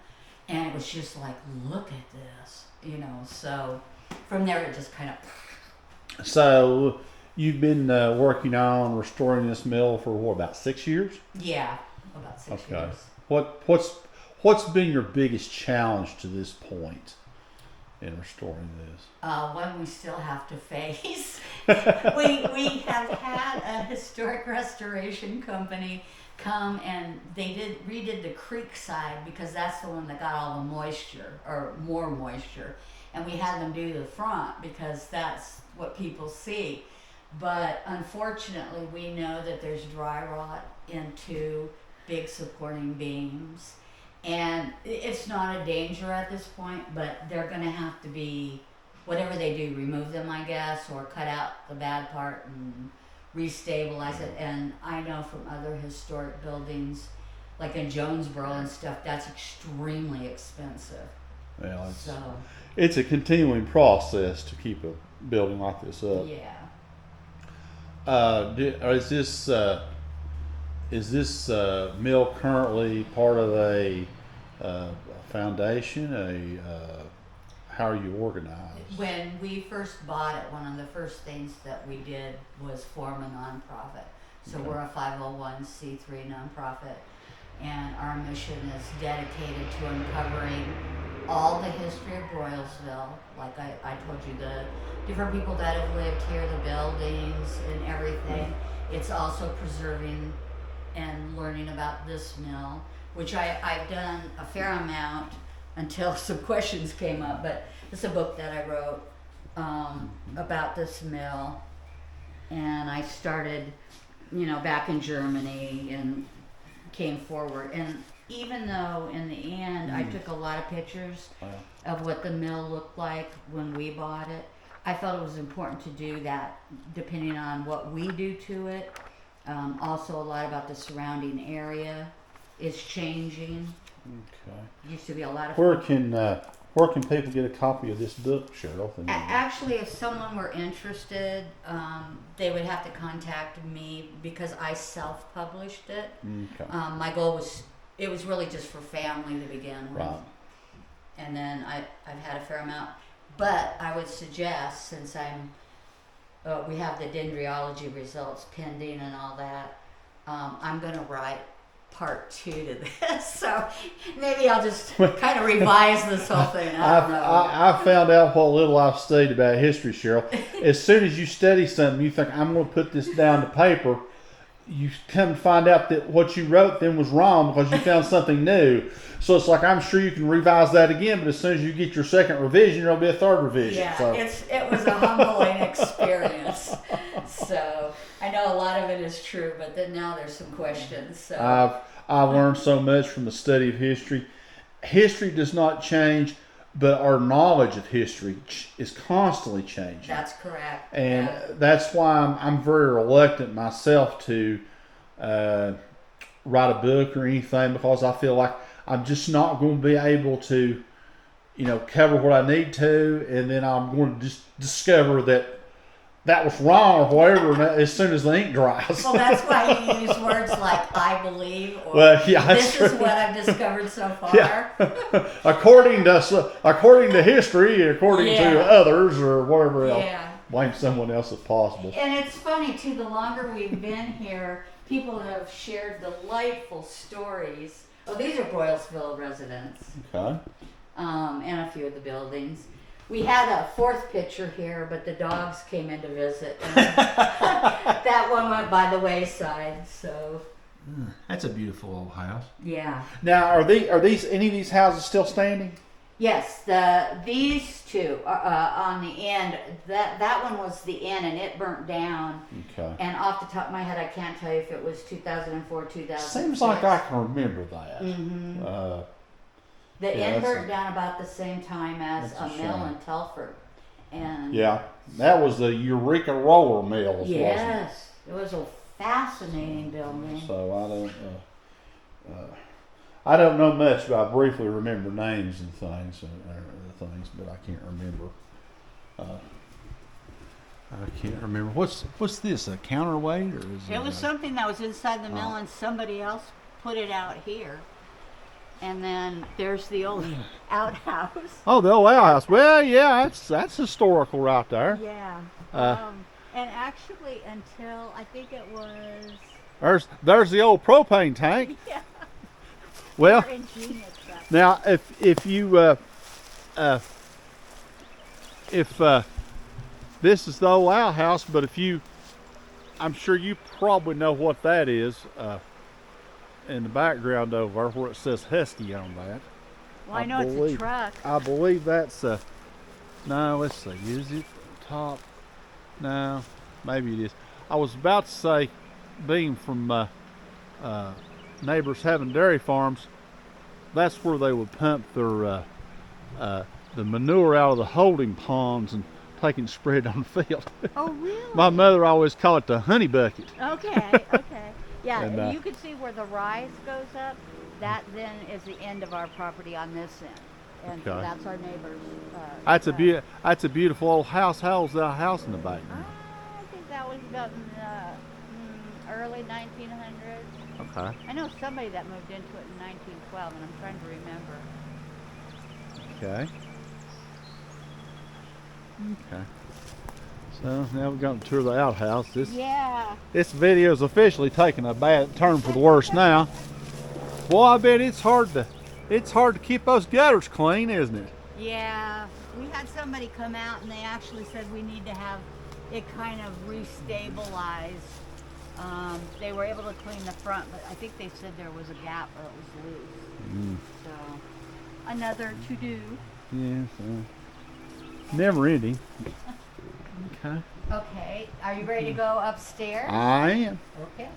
[SPEAKER 2] and it was just like, look at this, you know. So from there it just kind of.
[SPEAKER 1] So you've been working on restoring this mill for what, about 6 years?
[SPEAKER 2] Yeah, about 6 years.
[SPEAKER 1] What's been your biggest challenge to this point in restoring this?
[SPEAKER 2] One we still have to face. we have had a historic restoration company come, and they redid the creek side because that's the one that got all the moisture, or more moisture, and we had them do the front because that's what people see. But unfortunately, we know that there's dry rot into big supporting beams, and it's not a danger at this point, but they're going to have to be, whatever they do, remove them, I guess, or cut out the bad part and restabilize it. And I know from other historic buildings, like in Jonesboro and stuff, that's extremely expensive.
[SPEAKER 1] Well,
[SPEAKER 2] so
[SPEAKER 1] it's a continuing process to keep a building like this up.
[SPEAKER 2] Yeah.
[SPEAKER 1] Is this mill currently part of a foundation? How are you organized?
[SPEAKER 2] When we first bought it, one of the first things that we did was form a nonprofit. So
[SPEAKER 1] Okay.
[SPEAKER 2] we're a 501c3 nonprofit, and our mission is dedicated to uncovering all the history of Broysville. Like I told you, the different people that have lived here, the buildings and everything. It's also preserving and learning about this mill, which I've done a fair amount until some questions came up, but it's a book that I wrote about this mill, and I started, back in Germany and came forward. And even though in the end I took a lot of pictures of what the mill looked like when we bought it, I felt it was important to do that depending on what we do to it. Also a lot about the surrounding area is changing.
[SPEAKER 1] Okay.
[SPEAKER 2] Used to be a lot of.
[SPEAKER 1] Where can people get a copy of this book, Cheryl?
[SPEAKER 2] Actually, if someone were interested, they would have to contact me because I self-published it.
[SPEAKER 1] Okay.
[SPEAKER 2] My goal it was really just for family to begin with.
[SPEAKER 1] Right.
[SPEAKER 2] And then I've had a fair amount. But I would suggest, since we have the dendrology results pending and all that, I'm going to write part 2 to this. So maybe I'll just kind of revise this whole thing. I don't know.
[SPEAKER 1] I found out what little I've studied about history, Cheryl. As soon as you study something, you think, I'm going to put this down to paper. You come to find out that what you wrote then was wrong because you found something new. So it's like, I'm sure you can revise that again, but as soon as you get your second revision, there'll be a third revision.
[SPEAKER 2] Yeah,
[SPEAKER 1] so.
[SPEAKER 2] It was a humbling experience. So I know a lot of it is true, but then now there's some questions. So
[SPEAKER 1] I've learned so much from the study of history. History does not change, but our knowledge of history is constantly changing.
[SPEAKER 2] That's correct.
[SPEAKER 1] And that's why I'm very reluctant myself to write a book or anything, because I feel like I'm just not going to be able to, cover what I need to, and then I'm going to just discover that was wrong or whatever as soon as the ink dries.
[SPEAKER 2] Well, that's why you use words like "I believe" or
[SPEAKER 1] "This
[SPEAKER 2] is what I've discovered so far."
[SPEAKER 1] Yeah. according to history, according to others, or whatever else.
[SPEAKER 2] Yeah.
[SPEAKER 1] Blame someone else if possible.
[SPEAKER 2] And it's funny too. The longer we've been here, people have shared delightful stories. Oh, these are Broysville residents.
[SPEAKER 1] Okay.
[SPEAKER 2] And a few of the buildings. We had a fourth picture here, but the dogs came in to visit. And that one went by the wayside. So.
[SPEAKER 1] That's a beautiful old house.
[SPEAKER 2] Yeah.
[SPEAKER 1] Now, are these any of these houses still standing?
[SPEAKER 2] Yes, these two on the end. That one was the end, and it burnt down.
[SPEAKER 1] Okay.
[SPEAKER 2] And off the top of my head, I can't tell you if it was 2004, 2006.
[SPEAKER 1] Seems like I can remember that.
[SPEAKER 2] Mm-hmm. The end burnt down about the same time as a mill in Telford. And
[SPEAKER 1] that was the Eureka Roller Mills.
[SPEAKER 2] Yes, wasn't it? It was a fascinating building.
[SPEAKER 1] So I don't know much, but I briefly remember names and things, but I can't remember. I can't remember. What's this? A counterweight, or is it?
[SPEAKER 2] It was something that was inside the mill, and somebody else put it out here. And then there's the old outhouse.
[SPEAKER 1] Oh, the old outhouse. Well, yeah, that's historical right there.
[SPEAKER 2] Yeah. And actually, until I think it was.
[SPEAKER 1] There's the old propane tank.
[SPEAKER 2] Yeah.
[SPEAKER 1] Well,
[SPEAKER 2] Ingenious stuff.
[SPEAKER 1] now if you this is the old outhouse, but I'm sure you probably know what that is. In the background over there where it says Husky on that.
[SPEAKER 2] Well, I know it's a truck.
[SPEAKER 1] I believe that's no, let's see, is it top? No, maybe it is. I was about to say, being from neighbors having dairy farms, that's where they would pump their the manure out of the holding ponds and take and spread it on the field.
[SPEAKER 2] Oh, really?
[SPEAKER 1] My mother always called it the honey bucket.
[SPEAKER 2] Okay, okay. Yeah,
[SPEAKER 1] And,
[SPEAKER 2] you can see where the rise goes up. That then is the end of our property on this end. And
[SPEAKER 1] Okay.
[SPEAKER 2] that's our neighbor's.
[SPEAKER 1] That's a beautiful old house. How old's that house in the back?
[SPEAKER 2] I think that was about in the early 1900s.
[SPEAKER 1] Okay.
[SPEAKER 2] I know somebody that moved into it in 1912, and I'm trying to remember.
[SPEAKER 1] Okay. Okay. So now we've got to tour the outhouse. This video is officially taking a bad turn for the worse now. Boy, I bet it's hard to keep those gutters clean, isn't it?
[SPEAKER 2] Yeah, we had somebody come out and they actually said we need to have it kind of restabilized. They were able to clean the front, but I think they said there was a gap or it was loose. So another to do.
[SPEAKER 1] Yeah. Never ending. Okay.
[SPEAKER 2] Okay, are you ready to go upstairs?
[SPEAKER 1] I am.
[SPEAKER 2] Okay.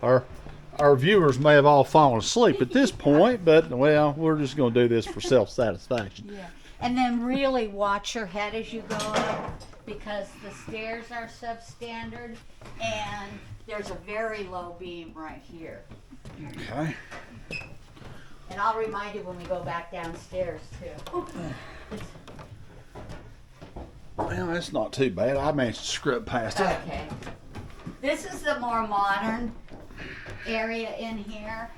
[SPEAKER 1] Our viewers may have all fallen asleep at this point, but well, we're just going to do this for self-satisfaction.
[SPEAKER 2] Yeah. And then really watch your head as you go up, because the stairs are substandard and there's a very low beam right here.
[SPEAKER 1] Okay.
[SPEAKER 2] And I'll remind you when we go back downstairs too.
[SPEAKER 1] Well, that's not too bad. I managed to scrub past it.
[SPEAKER 2] Okay. This is the more modern area in here.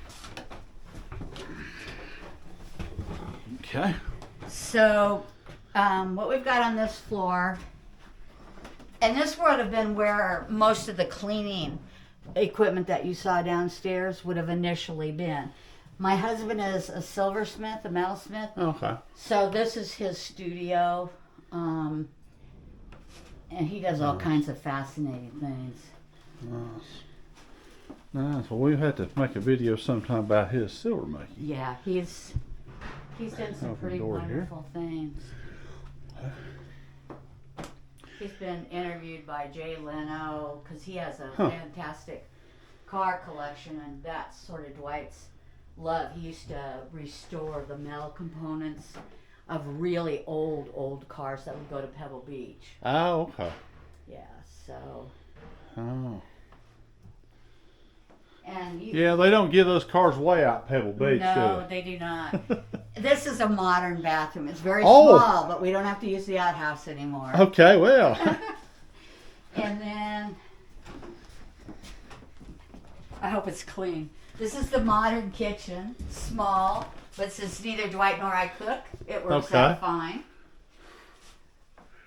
[SPEAKER 1] Okay.
[SPEAKER 2] So, what we've got on this floor, and this would have been where most of the cleaning equipment that you saw downstairs would have initially been. My husband is a silversmith, a metalsmith.
[SPEAKER 1] Okay.
[SPEAKER 2] So this is his studio, and he does all kinds of fascinating things.
[SPEAKER 1] Nice. Well, we'll have to make a video sometime about his silver making.
[SPEAKER 2] Yeah, he's done some pretty wonderful things. He's been interviewed by Jay Leno because he has a fantastic car collection, and that's sort of Dwight's love. He used to restore the metal components of really old cars that would go to Pebble Beach.
[SPEAKER 1] Oh, okay.
[SPEAKER 2] Yeah, so.
[SPEAKER 1] Oh.
[SPEAKER 2] And
[SPEAKER 1] yeah, they don't give those cars way out Pebble Beach,
[SPEAKER 2] no,
[SPEAKER 1] do
[SPEAKER 2] they do not. This is a modern bathroom. It's very small, but we don't have to use the outhouse anymore.
[SPEAKER 1] Okay, well.
[SPEAKER 2] And then, I hope it's clean. This is the modern kitchen. Small, but since neither Dwight nor I cook, it works out fine.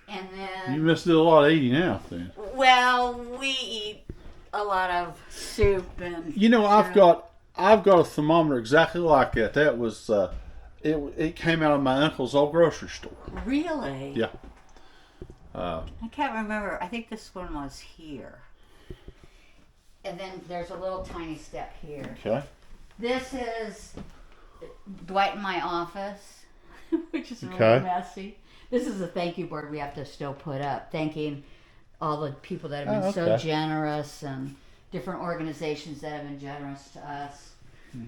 [SPEAKER 2] And then...
[SPEAKER 1] You must do a lot of eating out then.
[SPEAKER 2] Well, we eat a lot of soup and...
[SPEAKER 1] You know, I've got a thermometer exactly like that. That was, it came out of my uncle's old grocery store.
[SPEAKER 2] Really?
[SPEAKER 1] Yeah.
[SPEAKER 2] I can't remember. I think this one was here. And then there's a little tiny step here.
[SPEAKER 1] Okay.
[SPEAKER 2] This is Dwight in my office, which is really messy. This is a thank you board we have to still put up, thanking all the people that have been so generous and different organizations that have been generous to us.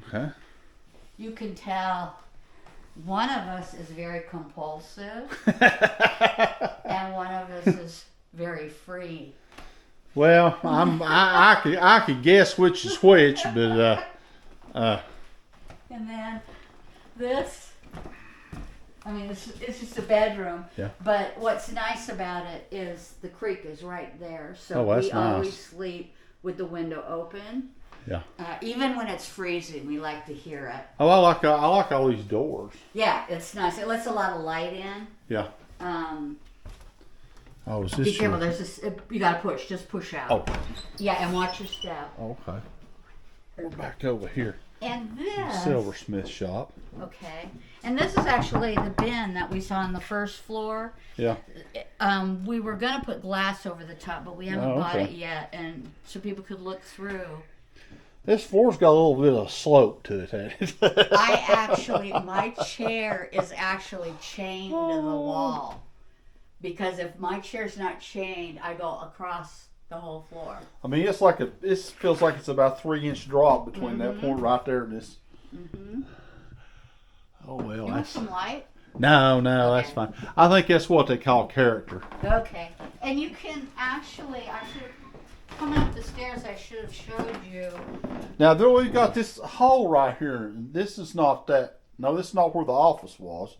[SPEAKER 1] Okay.
[SPEAKER 2] You can tell one of us is very compulsive and one of us is very free.
[SPEAKER 1] Well, I could guess which is which, but
[SPEAKER 2] And then this, I mean, it's just a bedroom.
[SPEAKER 1] Yeah.
[SPEAKER 2] But what's nice about it is the creek is right there. So
[SPEAKER 1] Oh, that's
[SPEAKER 2] we
[SPEAKER 1] nice.
[SPEAKER 2] always sleep with the window open.
[SPEAKER 1] Yeah.
[SPEAKER 2] Even when it's freezing, we like to hear it.
[SPEAKER 1] Oh, I like all these doors.
[SPEAKER 2] Yeah, it's nice. It lets a lot of light in.
[SPEAKER 1] Yeah. Oh, is this
[SPEAKER 2] Be careful. There's this. You gotta push. Just push out.
[SPEAKER 1] Oh.
[SPEAKER 2] Yeah, and watch your step.
[SPEAKER 1] Okay. We're back over here.
[SPEAKER 2] And this.
[SPEAKER 1] Silversmith shop.
[SPEAKER 2] Okay. And this is actually the bin that we saw on the first floor.
[SPEAKER 1] Yeah.
[SPEAKER 2] We were gonna put glass over the top, but we haven't bought
[SPEAKER 1] okay.
[SPEAKER 2] it yet, and so people could look through.
[SPEAKER 1] This floor's got a little bit of slope to it, hasn't it?
[SPEAKER 2] My chair is actually chained to the wall. Because if my chair's not chained, I go across the whole floor.
[SPEAKER 1] I mean, it feels like it's about a 3-inch drop between that point right there and this. Oh, well.
[SPEAKER 2] You want some light?
[SPEAKER 1] No,
[SPEAKER 2] Okay.
[SPEAKER 1] that's fine. I think that's what they call character.
[SPEAKER 2] Okay. And you can actually, I should have come up the stairs, I should have showed you.
[SPEAKER 1] Now, there we've got this hole right here. This is not that. No, this is not where the office was.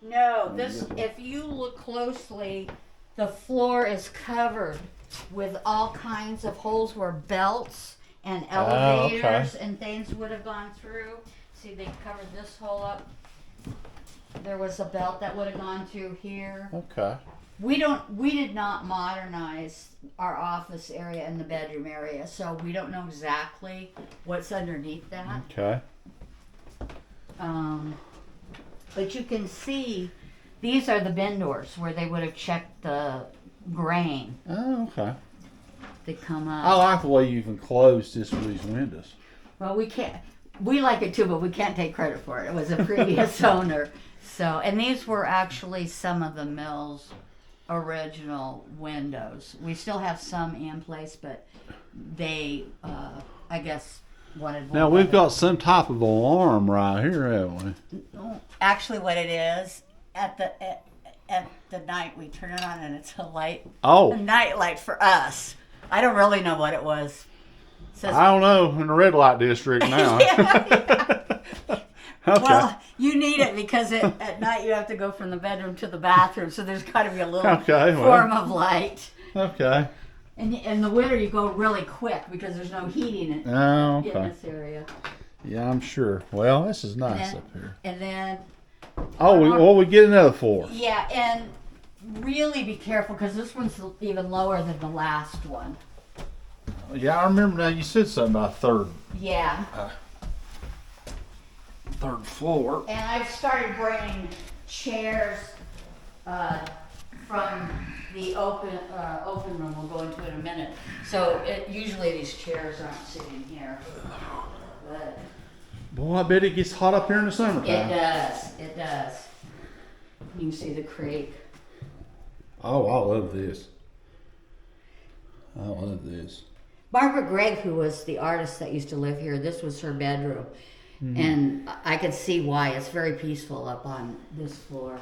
[SPEAKER 2] No, if you look closely, the floor is covered with all kinds of holes where belts and elevators and things would have gone through. See, they covered this hole up. There was a belt that would have gone through here.
[SPEAKER 1] Okay.
[SPEAKER 2] We did not modernize our office area and the bedroom area, so we don't know exactly what's underneath that.
[SPEAKER 1] Okay.
[SPEAKER 2] But you can see, these are the bin doors where they would have checked the grain.
[SPEAKER 1] Oh, okay.
[SPEAKER 2] They come up.
[SPEAKER 1] I like the way you even closed this with these windows.
[SPEAKER 2] Well, we can't. We like it too, but we can't take credit for it. It was a previous owner. So, and these were actually some of the mill's original windows. We still have some in place, but they, I guess, wanted.
[SPEAKER 1] Now we've got some type of alarm right here, haven't we?
[SPEAKER 2] Actually, what it is at the night we turn it on and it's a light.
[SPEAKER 1] Oh.
[SPEAKER 2] A night light for us. I don't really know what it was. Says,
[SPEAKER 1] I don't know, in the red light district now.
[SPEAKER 2] Yeah.
[SPEAKER 1] Okay.
[SPEAKER 2] Well, you need it because at night you have to go from the bedroom to the bathroom, so there's got to be a little form of light.
[SPEAKER 1] Okay.
[SPEAKER 2] And in the winter you go really quick because there's no heating in this area.
[SPEAKER 1] Yeah, I'm sure. Well, this is nice up here.
[SPEAKER 2] And then...
[SPEAKER 1] we get another floor.
[SPEAKER 2] Yeah, and really be careful because this one's even lower than the last one.
[SPEAKER 1] Yeah, I remember now you said something about third floor.
[SPEAKER 2] And I've started bringing chairs from the open room. We'll go into it in a minute. So usually these chairs aren't sitting here. But
[SPEAKER 1] boy, I bet it gets hot up here in the summertime.
[SPEAKER 2] It does. You can see the creek.
[SPEAKER 1] Oh, I love this.
[SPEAKER 2] Margaret Gregg, who was the artist that used to live here, this was her bedroom. And I could see why. It's very peaceful up on this floor.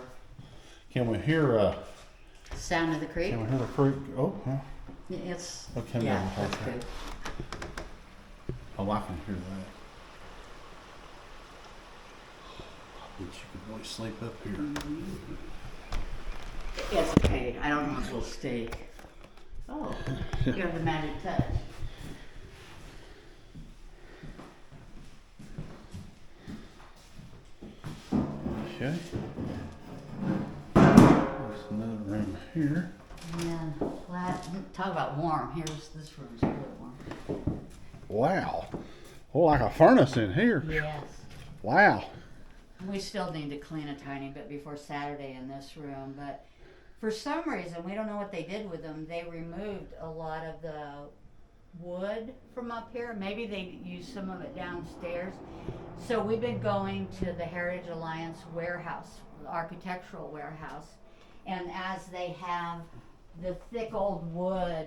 [SPEAKER 1] Can we hear
[SPEAKER 2] Sound of the creek?
[SPEAKER 1] Can we hear the creek? Oh, huh.
[SPEAKER 2] It's
[SPEAKER 1] Okay,
[SPEAKER 2] yeah, that's good.
[SPEAKER 1] Oh, I can hear that. I bet you could really sleep up here.
[SPEAKER 2] It's okay. I don't know if it'll stay. Oh, you have the magic touch.
[SPEAKER 1] Okay. There's another room here.
[SPEAKER 2] Yeah, talk about warm. This room's really warm.
[SPEAKER 1] Wow. Oh, like a furnace in here.
[SPEAKER 2] Yes.
[SPEAKER 1] Wow.
[SPEAKER 2] We still need to clean a tiny bit before Saturday in this room, but for some reason, we don't know what they did with them. They removed a lot of the wood from up here. Maybe they used some of it downstairs. So we've been going to the Heritage Alliance warehouse, the architectural warehouse, and as they have the thick old wood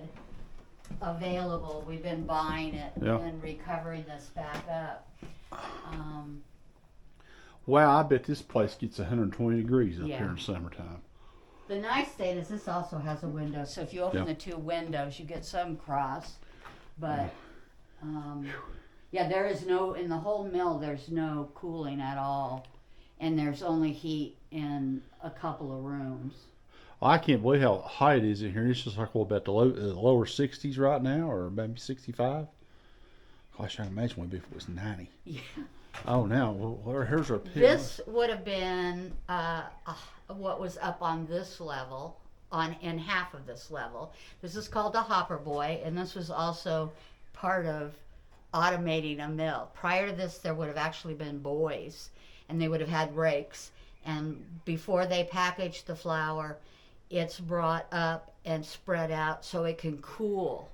[SPEAKER 2] available, we've been buying it and recovering this back up.
[SPEAKER 1] Wow, I bet this place gets 120 degrees up here
[SPEAKER 2] Yeah.
[SPEAKER 1] in summertime.
[SPEAKER 2] The nice thing is this also has a window, so if you open the two windows, you get some cross. But Yeah, there is no, in the whole mill, there's no cooling at all. And there's only heat in a couple of rooms.
[SPEAKER 1] Well, I can't believe how hot it is in here. It's just like, what, about the lower 60s right now, or maybe 65? Gosh, I can imagine what it'd be if it was 90.
[SPEAKER 2] Yeah.
[SPEAKER 1] Oh, now, well, here's our pit.
[SPEAKER 2] This would have been what was up on this level, in half of this level. This is called the Hopper Boy, and this was also part of automating a mill. Prior to this, there would have actually been boys, and they would have had rakes. And before they package the flour, it's brought up and spread out so it can cool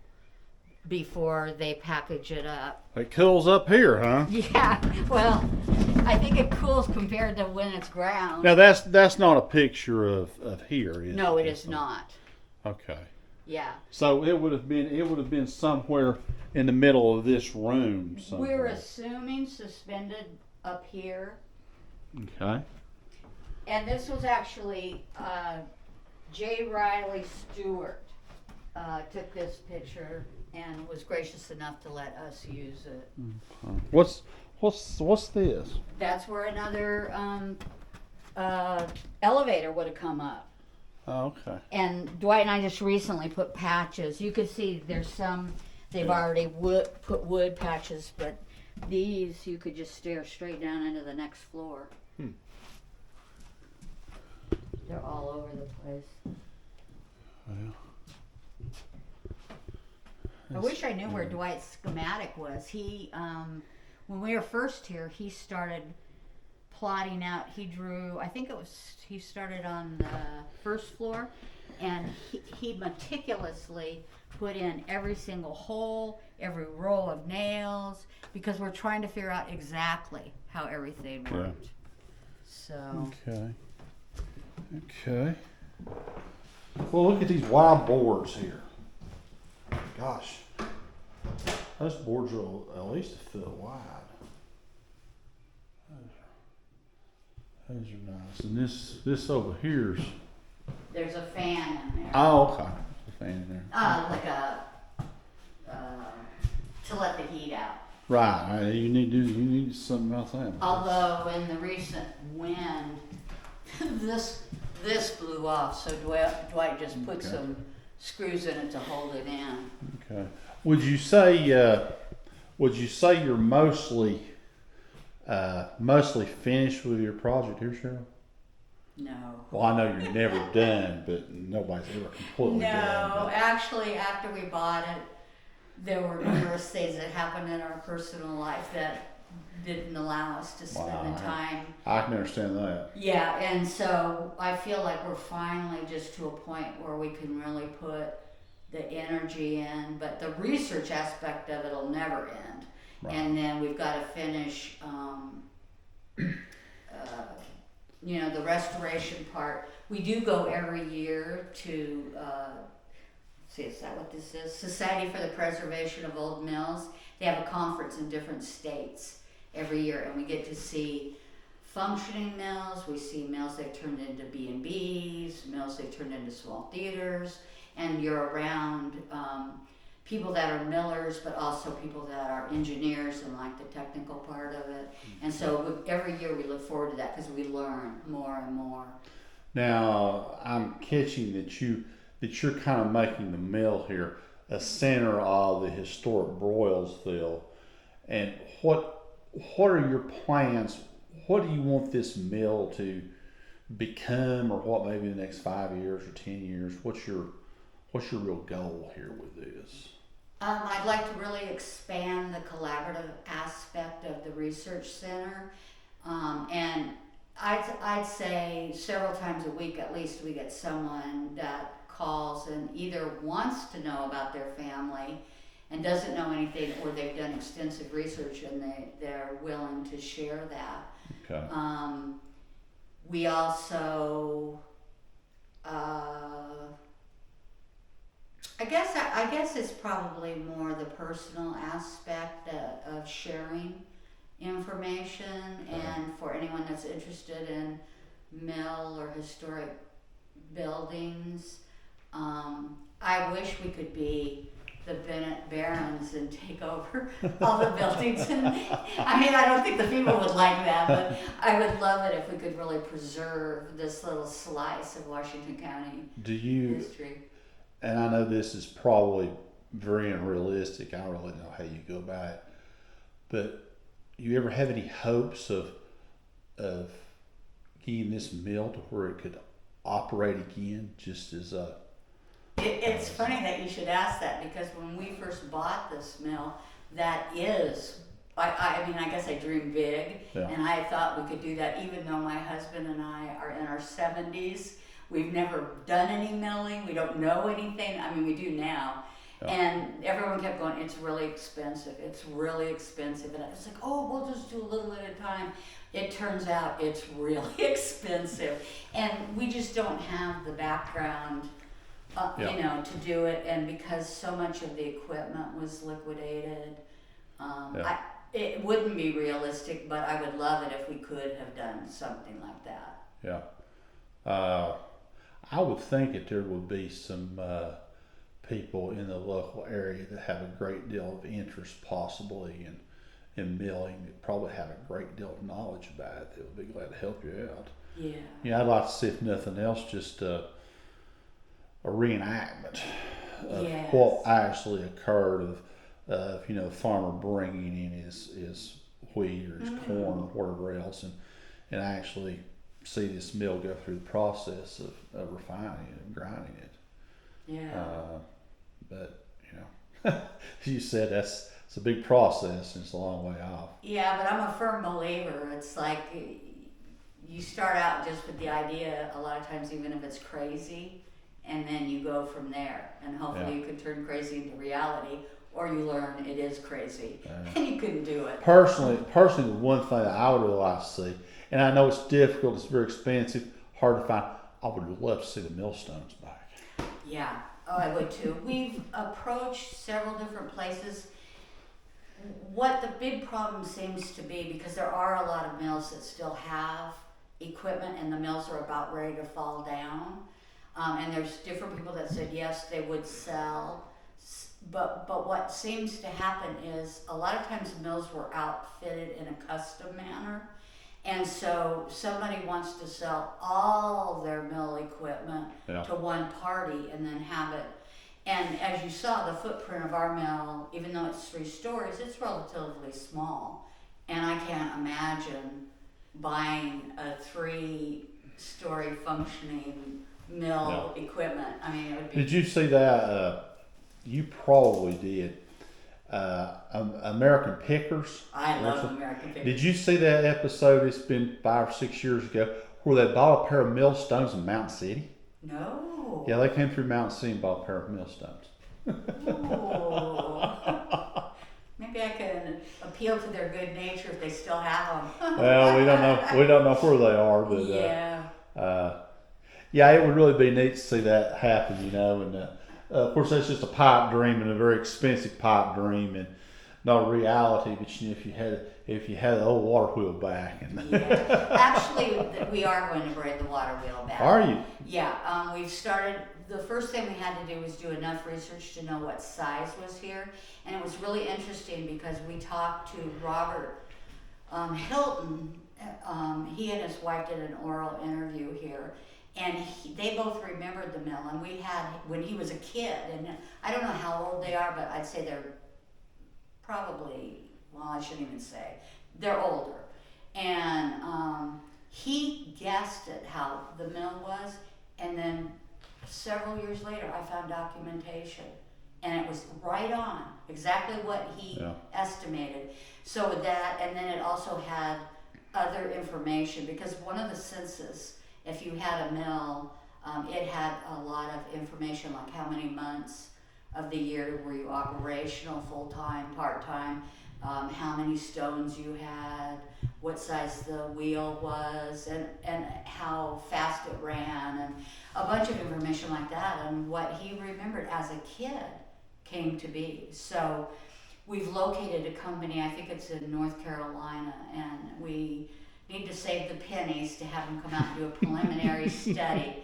[SPEAKER 2] before they package it up.
[SPEAKER 1] It cools up here, huh?
[SPEAKER 2] Yeah, well, I think it cools compared to when it's ground.
[SPEAKER 1] Now that's not a picture of here, is
[SPEAKER 2] No,
[SPEAKER 1] it?
[SPEAKER 2] it is not.
[SPEAKER 1] Okay.
[SPEAKER 2] Yeah.
[SPEAKER 1] So it would have been somewhere in the middle of this room somewhere.
[SPEAKER 2] We're assuming suspended up here.
[SPEAKER 1] Okay.
[SPEAKER 2] And this was actually J. Riley Stewart took this picture and was gracious enough to let us use it.
[SPEAKER 1] Okay. What's this?
[SPEAKER 2] That's where another elevator would have come up.
[SPEAKER 1] Oh, okay.
[SPEAKER 2] And Dwight and I just recently put patches. You could see there's some, they've already put wood patches, but these you could just stare straight down into the next floor. They're all over the place.
[SPEAKER 1] Well,
[SPEAKER 2] I wish I knew where Dwight's schematic was. He, when we were first here, he started plotting out. He drew, I think he started on the first floor, and he meticulously put in every single hole, every row of nails, because we're trying to figure out exactly how everything worked.
[SPEAKER 1] Yeah.
[SPEAKER 2] So.
[SPEAKER 1] Okay. Well, look at these wide boards here. Gosh, those boards are at least a foot wide. Those are nice. And this over here's.
[SPEAKER 2] There's a fan in there.
[SPEAKER 1] Oh, okay. There's a fan in there.
[SPEAKER 2] Like to let the heat out.
[SPEAKER 1] Right. You need something about that.
[SPEAKER 2] Although in the recent wind, this blew off, so Dwight just put some screws in it to hold it in.
[SPEAKER 1] Okay. Would you say you're mostly finished with your project here, Cheryl?
[SPEAKER 2] No.
[SPEAKER 1] Well, I know you're never done, but nobody's ever completely done.
[SPEAKER 2] No, actually, after we bought it, there were numerous things that happened in our personal life that didn't allow us to spend the time.
[SPEAKER 1] I can understand that.
[SPEAKER 2] Yeah, and so I feel like we're finally just to a point where we can really put the energy in, but the research aspect of it will never end. Right. And then we've got to finish, the restoration part. We do go every year to, is that what this is? Society for the Preservation of Old Mills. They have a conference in different states every year, and we get to see functioning mills. We see mills they've turned into B&Bs, mills they've turned into small theaters, and you're around people that are millers, but also people that are engineers and like the technical part of it. And so every year we look forward to that because we learn more and more.
[SPEAKER 1] Now, I'm catching that you're kind of making the mill here a center of the historic Broysville. And what are your plans? What do you want this mill to become, or what maybe the next 5 years or 10 years? What's your real goal here with this?
[SPEAKER 2] I'd like to really expand the collaborative aspect of the research center, and I'd say several times a week at least we get someone that calls and either wants to know about their family and doesn't know anything, or they've done extensive research and they're willing to share that.
[SPEAKER 1] Okay.
[SPEAKER 2] We also, I guess it's probably more the personal aspect of sharing information, and for anyone that's interested in mill or historic buildings, I wish we could be the Bennett Barons and take over all the buildings. And I mean, I don't think the people would like that, but I would love it if we could really preserve this little slice of Washington County history.
[SPEAKER 1] And I know this is probably very unrealistic. I don't really know how you go about it, but you ever have any hopes of getting this mill to where it could operate again, just as a?
[SPEAKER 2] It's funny that you should ask that, because when we first bought this mill, that is, I mean, I guess I dreamed big, and I thought we could do that, even though my husband and I are in our 70s. We've never done any milling. We don't know anything. I mean, we do now. Yeah. And everyone kept going, it's really expensive. It's really expensive. And I was like, oh, we'll just do a little at a time. It turns out it's really expensive. And we just don't have the background you know, to do it, and because so much of the equipment was liquidated, it wouldn't be realistic, but I would love it if we could have done something like that.
[SPEAKER 1] Yeah. I would think that there would be some people in the local area that have a great deal of interest possibly in milling, that probably have a great deal of knowledge about it, that would be glad to help you out.
[SPEAKER 2] Yeah.
[SPEAKER 1] Yeah, I'd like to see, if nothing else, just a reenactment of what actually occurred, of you know, farmer bringing in his wheat or his corn or whatever else, and actually see this mill go through the process of refining it and grinding it.
[SPEAKER 2] Yeah.
[SPEAKER 1] But you know, you said it's a big process and it's a long way off.
[SPEAKER 2] Yeah, but I'm a firm believer. It's like you start out just with the idea, a lot of times, even if it's crazy, and then you go from there, and hopefully you can turn crazy into reality, or you learn it is crazy, and you couldn't do it.
[SPEAKER 1] Personally, the one thing that I would really like to see, and I know it's difficult, it's very expensive, hard to find, I would love to see the millstones back.
[SPEAKER 2] Yeah, I would too. We've approached several different places. What the big problem seems to be, because there are a lot of mills that still have equipment, and the mills are about ready to fall down. And there's different people that said yes, they would sell, but what seems to happen is a lot of times mills were outfitted in a custom manner, and so somebody wants to sell all their mill equipment to one party and then have it. And as you saw, the footprint of our mill, even though it's 3 stories, it's relatively small, and I can't imagine buying a 3-story functioning mill equipment. I mean, it would be.
[SPEAKER 1] Did you see that? You probably did. American Pickers.
[SPEAKER 2] I love American Pickers.
[SPEAKER 1] Did you see that episode? It's been 5 or 6 years ago, where they bought a pair of millstones in Mountain City.
[SPEAKER 2] No.
[SPEAKER 1] Yeah, they came through Mountain City and bought a pair of millstones.
[SPEAKER 2] Maybe I can appeal to their good nature if they still have them.
[SPEAKER 1] Well, we don't know. We don't know where they are, but yeah, it would really be neat to see that happen, you know. And of course, that's just a pipe dream, and a very expensive pipe dream, and not a reality. But you know, if you had the old water wheel back, and
[SPEAKER 2] actually, we are going to bring the water wheel back.
[SPEAKER 1] Are you?
[SPEAKER 2] Yeah, we've started. The first thing we had to do was do enough research to know what size was here, and it was really interesting because we talked to Robert Hilton. He and his wife did an oral interview here. And they both remembered the mill, and we had, when he was a kid, and I don't know how old they are, but I'd say they're probably, well, I shouldn't even say, they're older. And he guessed at how the mill was, and then several years later I found documentation, and it was right on, exactly what he estimated. So with that, and then it also had other information, because one of the census, if you had a mill, it had a lot of information, like how many months of the year were you operational, full-time, part-time, how many stones you had, what size the wheel was, and how fast it ran, and a bunch of information like that. And what he remembered as a kid came to be. So we've located a company, I think it's in North Carolina, and we need to save the pennies to have them come out and do a preliminary study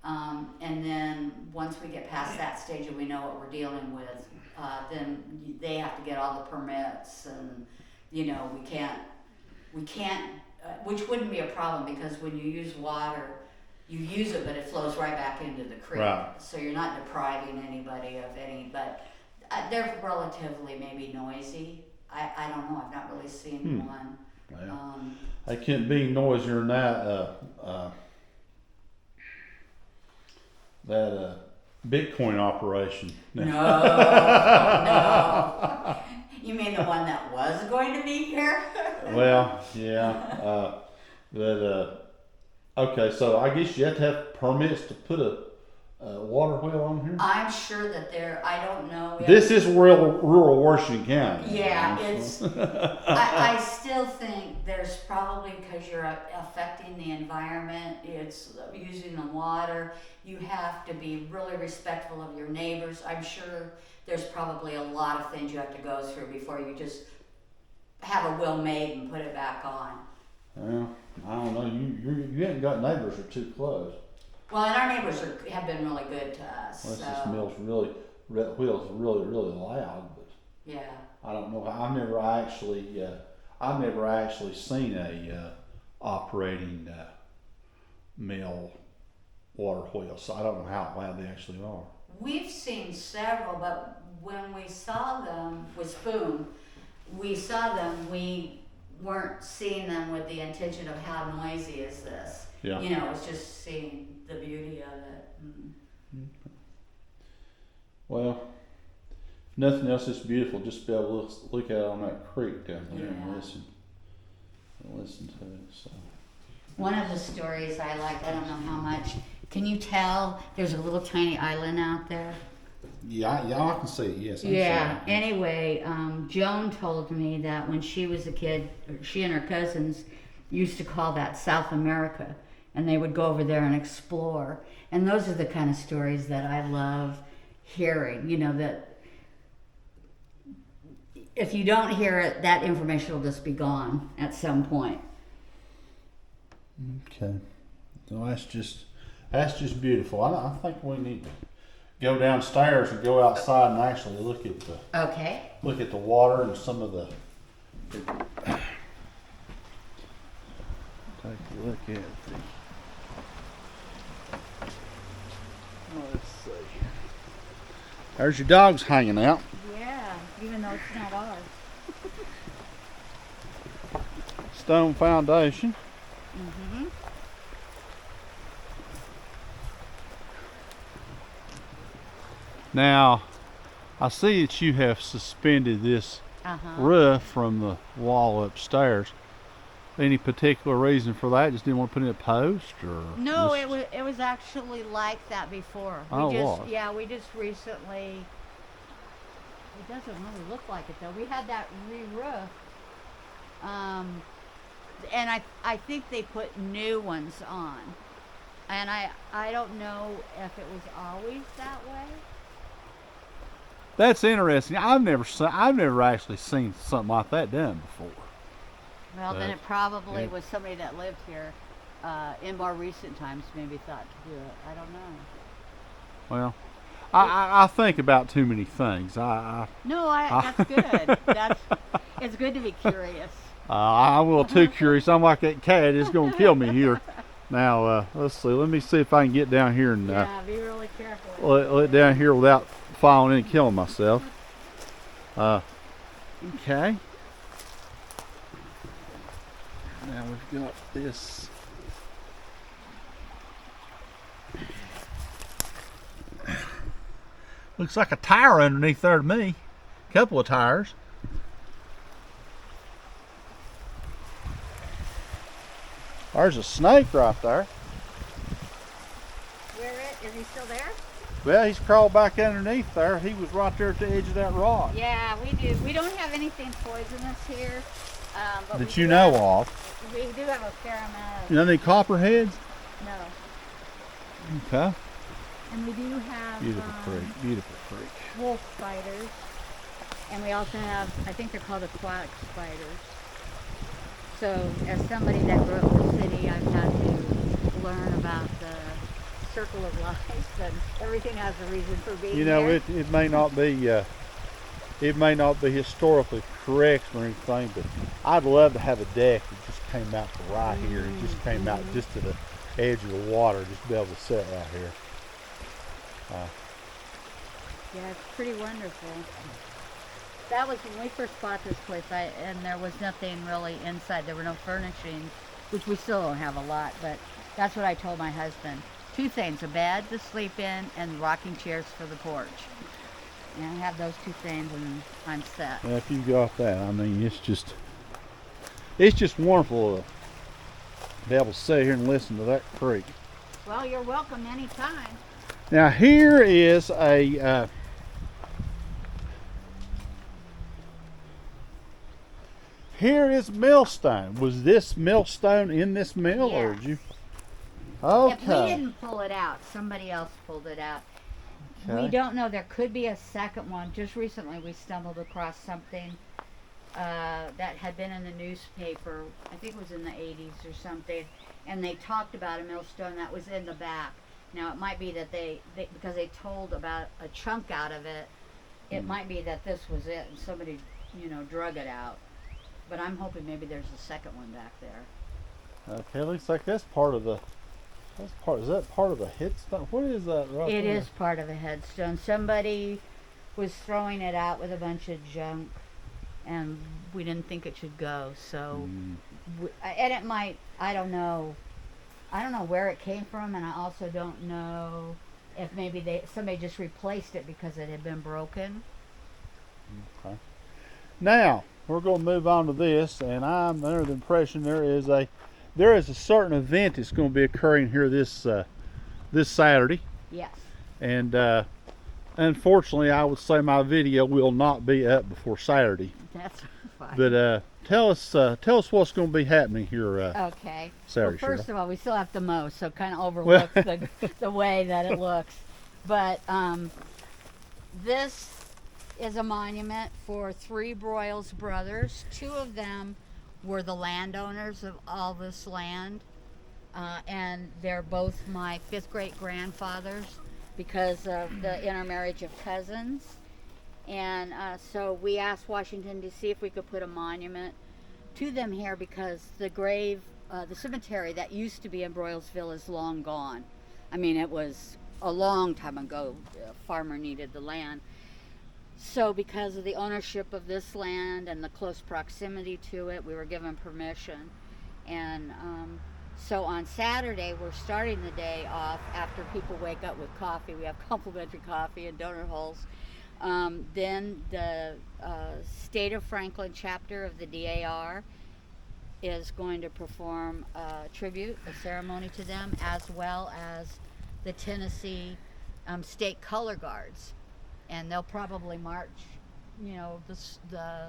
[SPEAKER 2] And then once we get past that stage and we know what we're dealing with, then they have to get all the permits, and we can't, which wouldn't be a problem, because when you use water, you use it, but it flows right back into the creek.
[SPEAKER 1] Right.
[SPEAKER 2] So you're not depriving anybody of any, but they're relatively maybe noisy. I don't know. I've not really seen one.
[SPEAKER 1] Well, they can't be noisier than that. That Bitcoin operation.
[SPEAKER 2] No. You mean the one that was going to be here?
[SPEAKER 1] Well, yeah. Okay, so I guess you have to have permits to put a water wheel on here?
[SPEAKER 2] I'm sure that I don't know.
[SPEAKER 1] This is rural Washington County.
[SPEAKER 2] Yeah, it's. I still think there's probably, because you're affecting the environment, it's using the water. You have to be really respectful of your neighbors. I'm sure there's probably a lot of things you have to go through before you just have a will made and put it back on.
[SPEAKER 1] Well, I don't know. You haven't got neighbors that are too close.
[SPEAKER 2] Well, and our neighbors have been really good to us.
[SPEAKER 1] Unless this wheel's really loud, but
[SPEAKER 2] yeah.
[SPEAKER 1] I don't know. I've never actually seen a operating mill water wheel, so I don't know how loud they actually are.
[SPEAKER 2] We've seen several, but when we saw them with Spoon, we weren't seeing them with the intention of how noisy is this.
[SPEAKER 1] Yeah.
[SPEAKER 2] It's just seeing the beauty of it.
[SPEAKER 1] Well, if nothing else, it's beautiful just to be able to look at it on that creek down there and listen to it. So.
[SPEAKER 2] One of the stories I liked, I don't know how much, can you tell there's a little tiny island out there?
[SPEAKER 1] Yeah, I can see it, yes.
[SPEAKER 2] Yeah, anyway, Joan told me that when she was a kid, she and her cousins used to call that South America, and they would go over there and explore. And those are the kind of stories that I love hearing, that if you don't hear it, that information will just be gone at some point.
[SPEAKER 1] Okay. So that's just beautiful. I think we need to go downstairs and go outside and actually look at the water and some of the. Take a look at the. Let's see. There's your dogs hanging out.
[SPEAKER 2] Yeah, even though it's not ours.
[SPEAKER 1] Stone foundation.
[SPEAKER 2] Mm-hmm.
[SPEAKER 1] Now, I see that you have suspended this roof from the wall upstairs. Any particular reason for that? Just didn't want to put in a post, or?
[SPEAKER 2] No, it was actually like that before. We just recently. It doesn't really look like it though. We had that re-roof, and I think they put new ones on, and I don't know if it was always that way.
[SPEAKER 1] That's interesting. I've never actually seen something like that done before.
[SPEAKER 2] Well, then it probably was somebody that lived here in more recent times maybe thought to do it. I don't know.
[SPEAKER 1] Well, I think about too many things.
[SPEAKER 2] That's good. It's good to be curious.
[SPEAKER 1] I'm a little too curious. I'm like that cat. It's going to kill me here. Now, let's see. Let me see if I can get down here and
[SPEAKER 2] be really careful.
[SPEAKER 1] Let down here without falling in and killing myself. Okay. Now we've got this. Looks like a tire underneath there to me. A couple of tires. There's a snake right there.
[SPEAKER 2] Is he still there?
[SPEAKER 1] Well, he's crawled back underneath there. He was right there at the edge of that rock.
[SPEAKER 2] Yeah, we do. We don't have anything poisonous here. But
[SPEAKER 1] that you know of.
[SPEAKER 2] We do have a fair amount.
[SPEAKER 1] You know any copperheads?
[SPEAKER 2] No.
[SPEAKER 1] Okay.
[SPEAKER 2] And we do have
[SPEAKER 1] beautiful creek.
[SPEAKER 2] Wolf spiders. And we also have, I think they're called aquatic spiders. So as somebody that grew up in the city, I've had to learn about the circle of life, and everything has a reason for being
[SPEAKER 1] You know,
[SPEAKER 2] there.
[SPEAKER 1] it may not be historically correct or anything, but I'd love to have a deck that just came out to right here and just came out just to the edge of the water, just to be able to sit right here.
[SPEAKER 2] Yeah, it's pretty wonderful. That was when we first bought this place, and there was nothing really inside. There were no furnishings, which we still don't have a lot, but that's what I told my husband. 2 things, a bed to sleep in and rocking chairs for the porch. And I have those 2 things and I'm set.
[SPEAKER 1] And if you got that, I mean, it's just wonderful to be able to sit here and listen to that creek.
[SPEAKER 2] Well, you're welcome anytime.
[SPEAKER 1] Now here is a here is millstone. Was this millstone in this mill, or did you? Okay.
[SPEAKER 2] If we didn't pull it out, somebody else pulled it out.
[SPEAKER 1] Okay.
[SPEAKER 2] We don't know. There could be a second one. Just recently we stumbled across something that had been in the newspaper. I think it was in the 80s or something. And they talked about a millstone that was in the back. Now it might be that they because they told about a chunk out of it, it might be that this was it and somebody, drug it out. But I'm hoping maybe there's a second one back there.
[SPEAKER 1] Okay, looks like that's part of the. Is that part of the headstone? What is that right
[SPEAKER 2] It
[SPEAKER 1] there?
[SPEAKER 2] is part of a headstone. Somebody was throwing it out with a bunch of junk, and we didn't think it should go. So, and it might. I don't know where it came from, and I also don't know if maybe somebody just replaced it because it had been broken.
[SPEAKER 1] Okay. Now we're going to move on to this, and I'm under the impression there is a certain event that's going to be occurring here this Saturday.
[SPEAKER 2] Yes.
[SPEAKER 1] And unfortunately, I would say my video will not be up before Saturday.
[SPEAKER 2] That's fine.
[SPEAKER 1] But tell us what's going to be happening here.
[SPEAKER 2] Okay.
[SPEAKER 1] Saturday.
[SPEAKER 2] Well, first of all, we still have to mow, so it kind of overlooks the way that it looks. But this is a monument for 3 Broyles brothers. 2 of them were the landowners of all this land, and they're both my 5th great grandfathers because of the intermarriage of cousins. And so we asked Washington D.C. if we could put a monument to them here because the cemetery that used to be in Broylesville is long gone. I mean, it was a long time ago. A farmer needed the land. So because of the ownership of this land and the close proximity to it, we were given permission. And so on Saturday, we're starting the day off after people wake up with coffee. We have complimentary coffee and donut holes. Then the State of Franklin chapter of the DAR is going to perform a tribute, a ceremony to them, as well as the Tennessee State Color Guards. And they'll probably march, the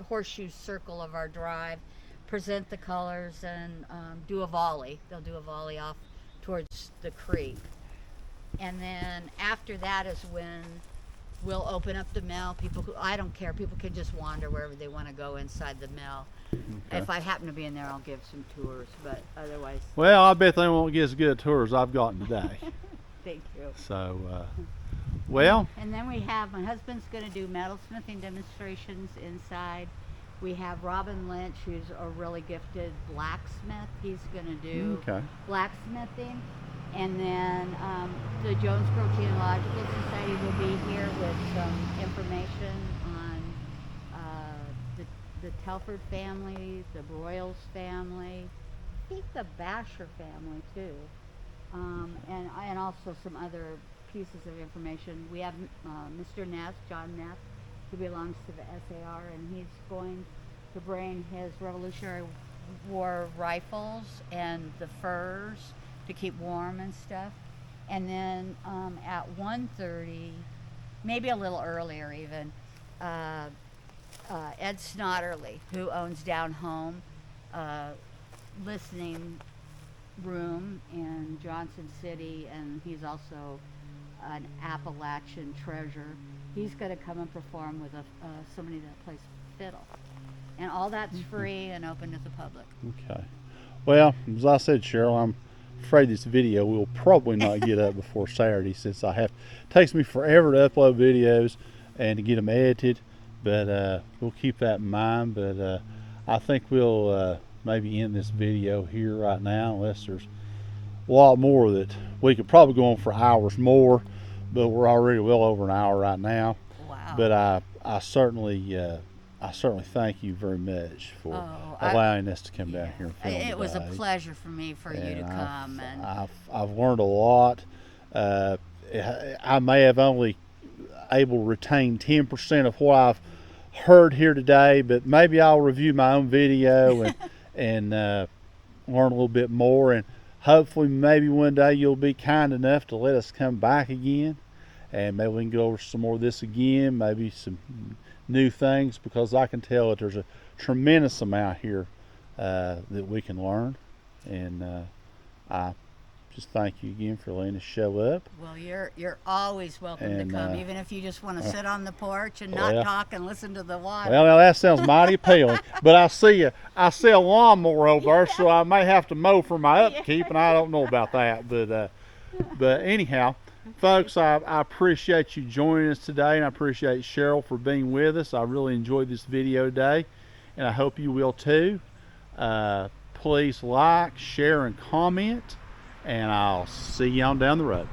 [SPEAKER 2] horseshoe circle of our drive, present the colors, and do a volley. They'll do a volley off towards the creek. And then after that is when we'll open up the mill. I don't care. People can just wander wherever they want to go inside the mill. Okay. If I happen to be in there, I'll give some tours, but otherwise.
[SPEAKER 1] Well, I bet they won't get as good a tour as I've gotten today.
[SPEAKER 2] Thank you.
[SPEAKER 1] So, well.
[SPEAKER 2] And then we have, my husband's going to do metalsmithing demonstrations inside. We have Robin Lynch, who's a really gifted blacksmith. He's going to do blacksmithing. And then the Jonesboro Genealogical Society will be here with some information on the Telford family, the Broyles family, I think the Basher family too, and also some other pieces of information. We have Mr. Ness, John Ness, who belongs to the SAR, and he's going to bring his Revolutionary War rifles and the furs to keep warm and stuff. And then at 1:30, maybe a little earlier even, Ed Snotterly, who owns Down Home listening room in Johnson City, and he's also an Appalachian treasure. He's going to come and perform with somebody that plays fiddle. And all that's free and open to the public.
[SPEAKER 1] Okay. Well, as I said, Cheryl, afraid this video will probably not get up before Saturday, since it takes me forever to upload videos and to get them edited. But we'll keep that in mind. But I think we'll maybe end this video here right now, unless there's a lot more that we could probably go on for hours more, but we're already well over an hour right now.
[SPEAKER 2] Wow.
[SPEAKER 1] But I certainly thank you very much for allowing us to come down here and film today.
[SPEAKER 2] It was a pleasure for me for you to come.
[SPEAKER 1] I've learned a lot. I may have only able to retain 10% of what I've heard here today, but maybe I'll review my own video and learn a little bit more, and hopefully maybe one day you'll be kind enough to let us come back again, and maybe we can go over some more of this again, maybe some new things, because I can tell that there's a tremendous amount here that we can learn. And I just thank you again for letting us show up.
[SPEAKER 2] Well, you're always welcome to come, even if you just want to sit on the porch and not talk and listen to the water.
[SPEAKER 1] Well, now that sounds mighty appealing. But I see a lawnmower over there, so I may have to mow for my upkeep, and I don't know about that. But anyhow, folks, I appreciate you joining us today, and I appreciate Cheryl for being with us. I really enjoyed this video today, and I hope you will too. Please like, share, and comment, and I'll see you on down the road.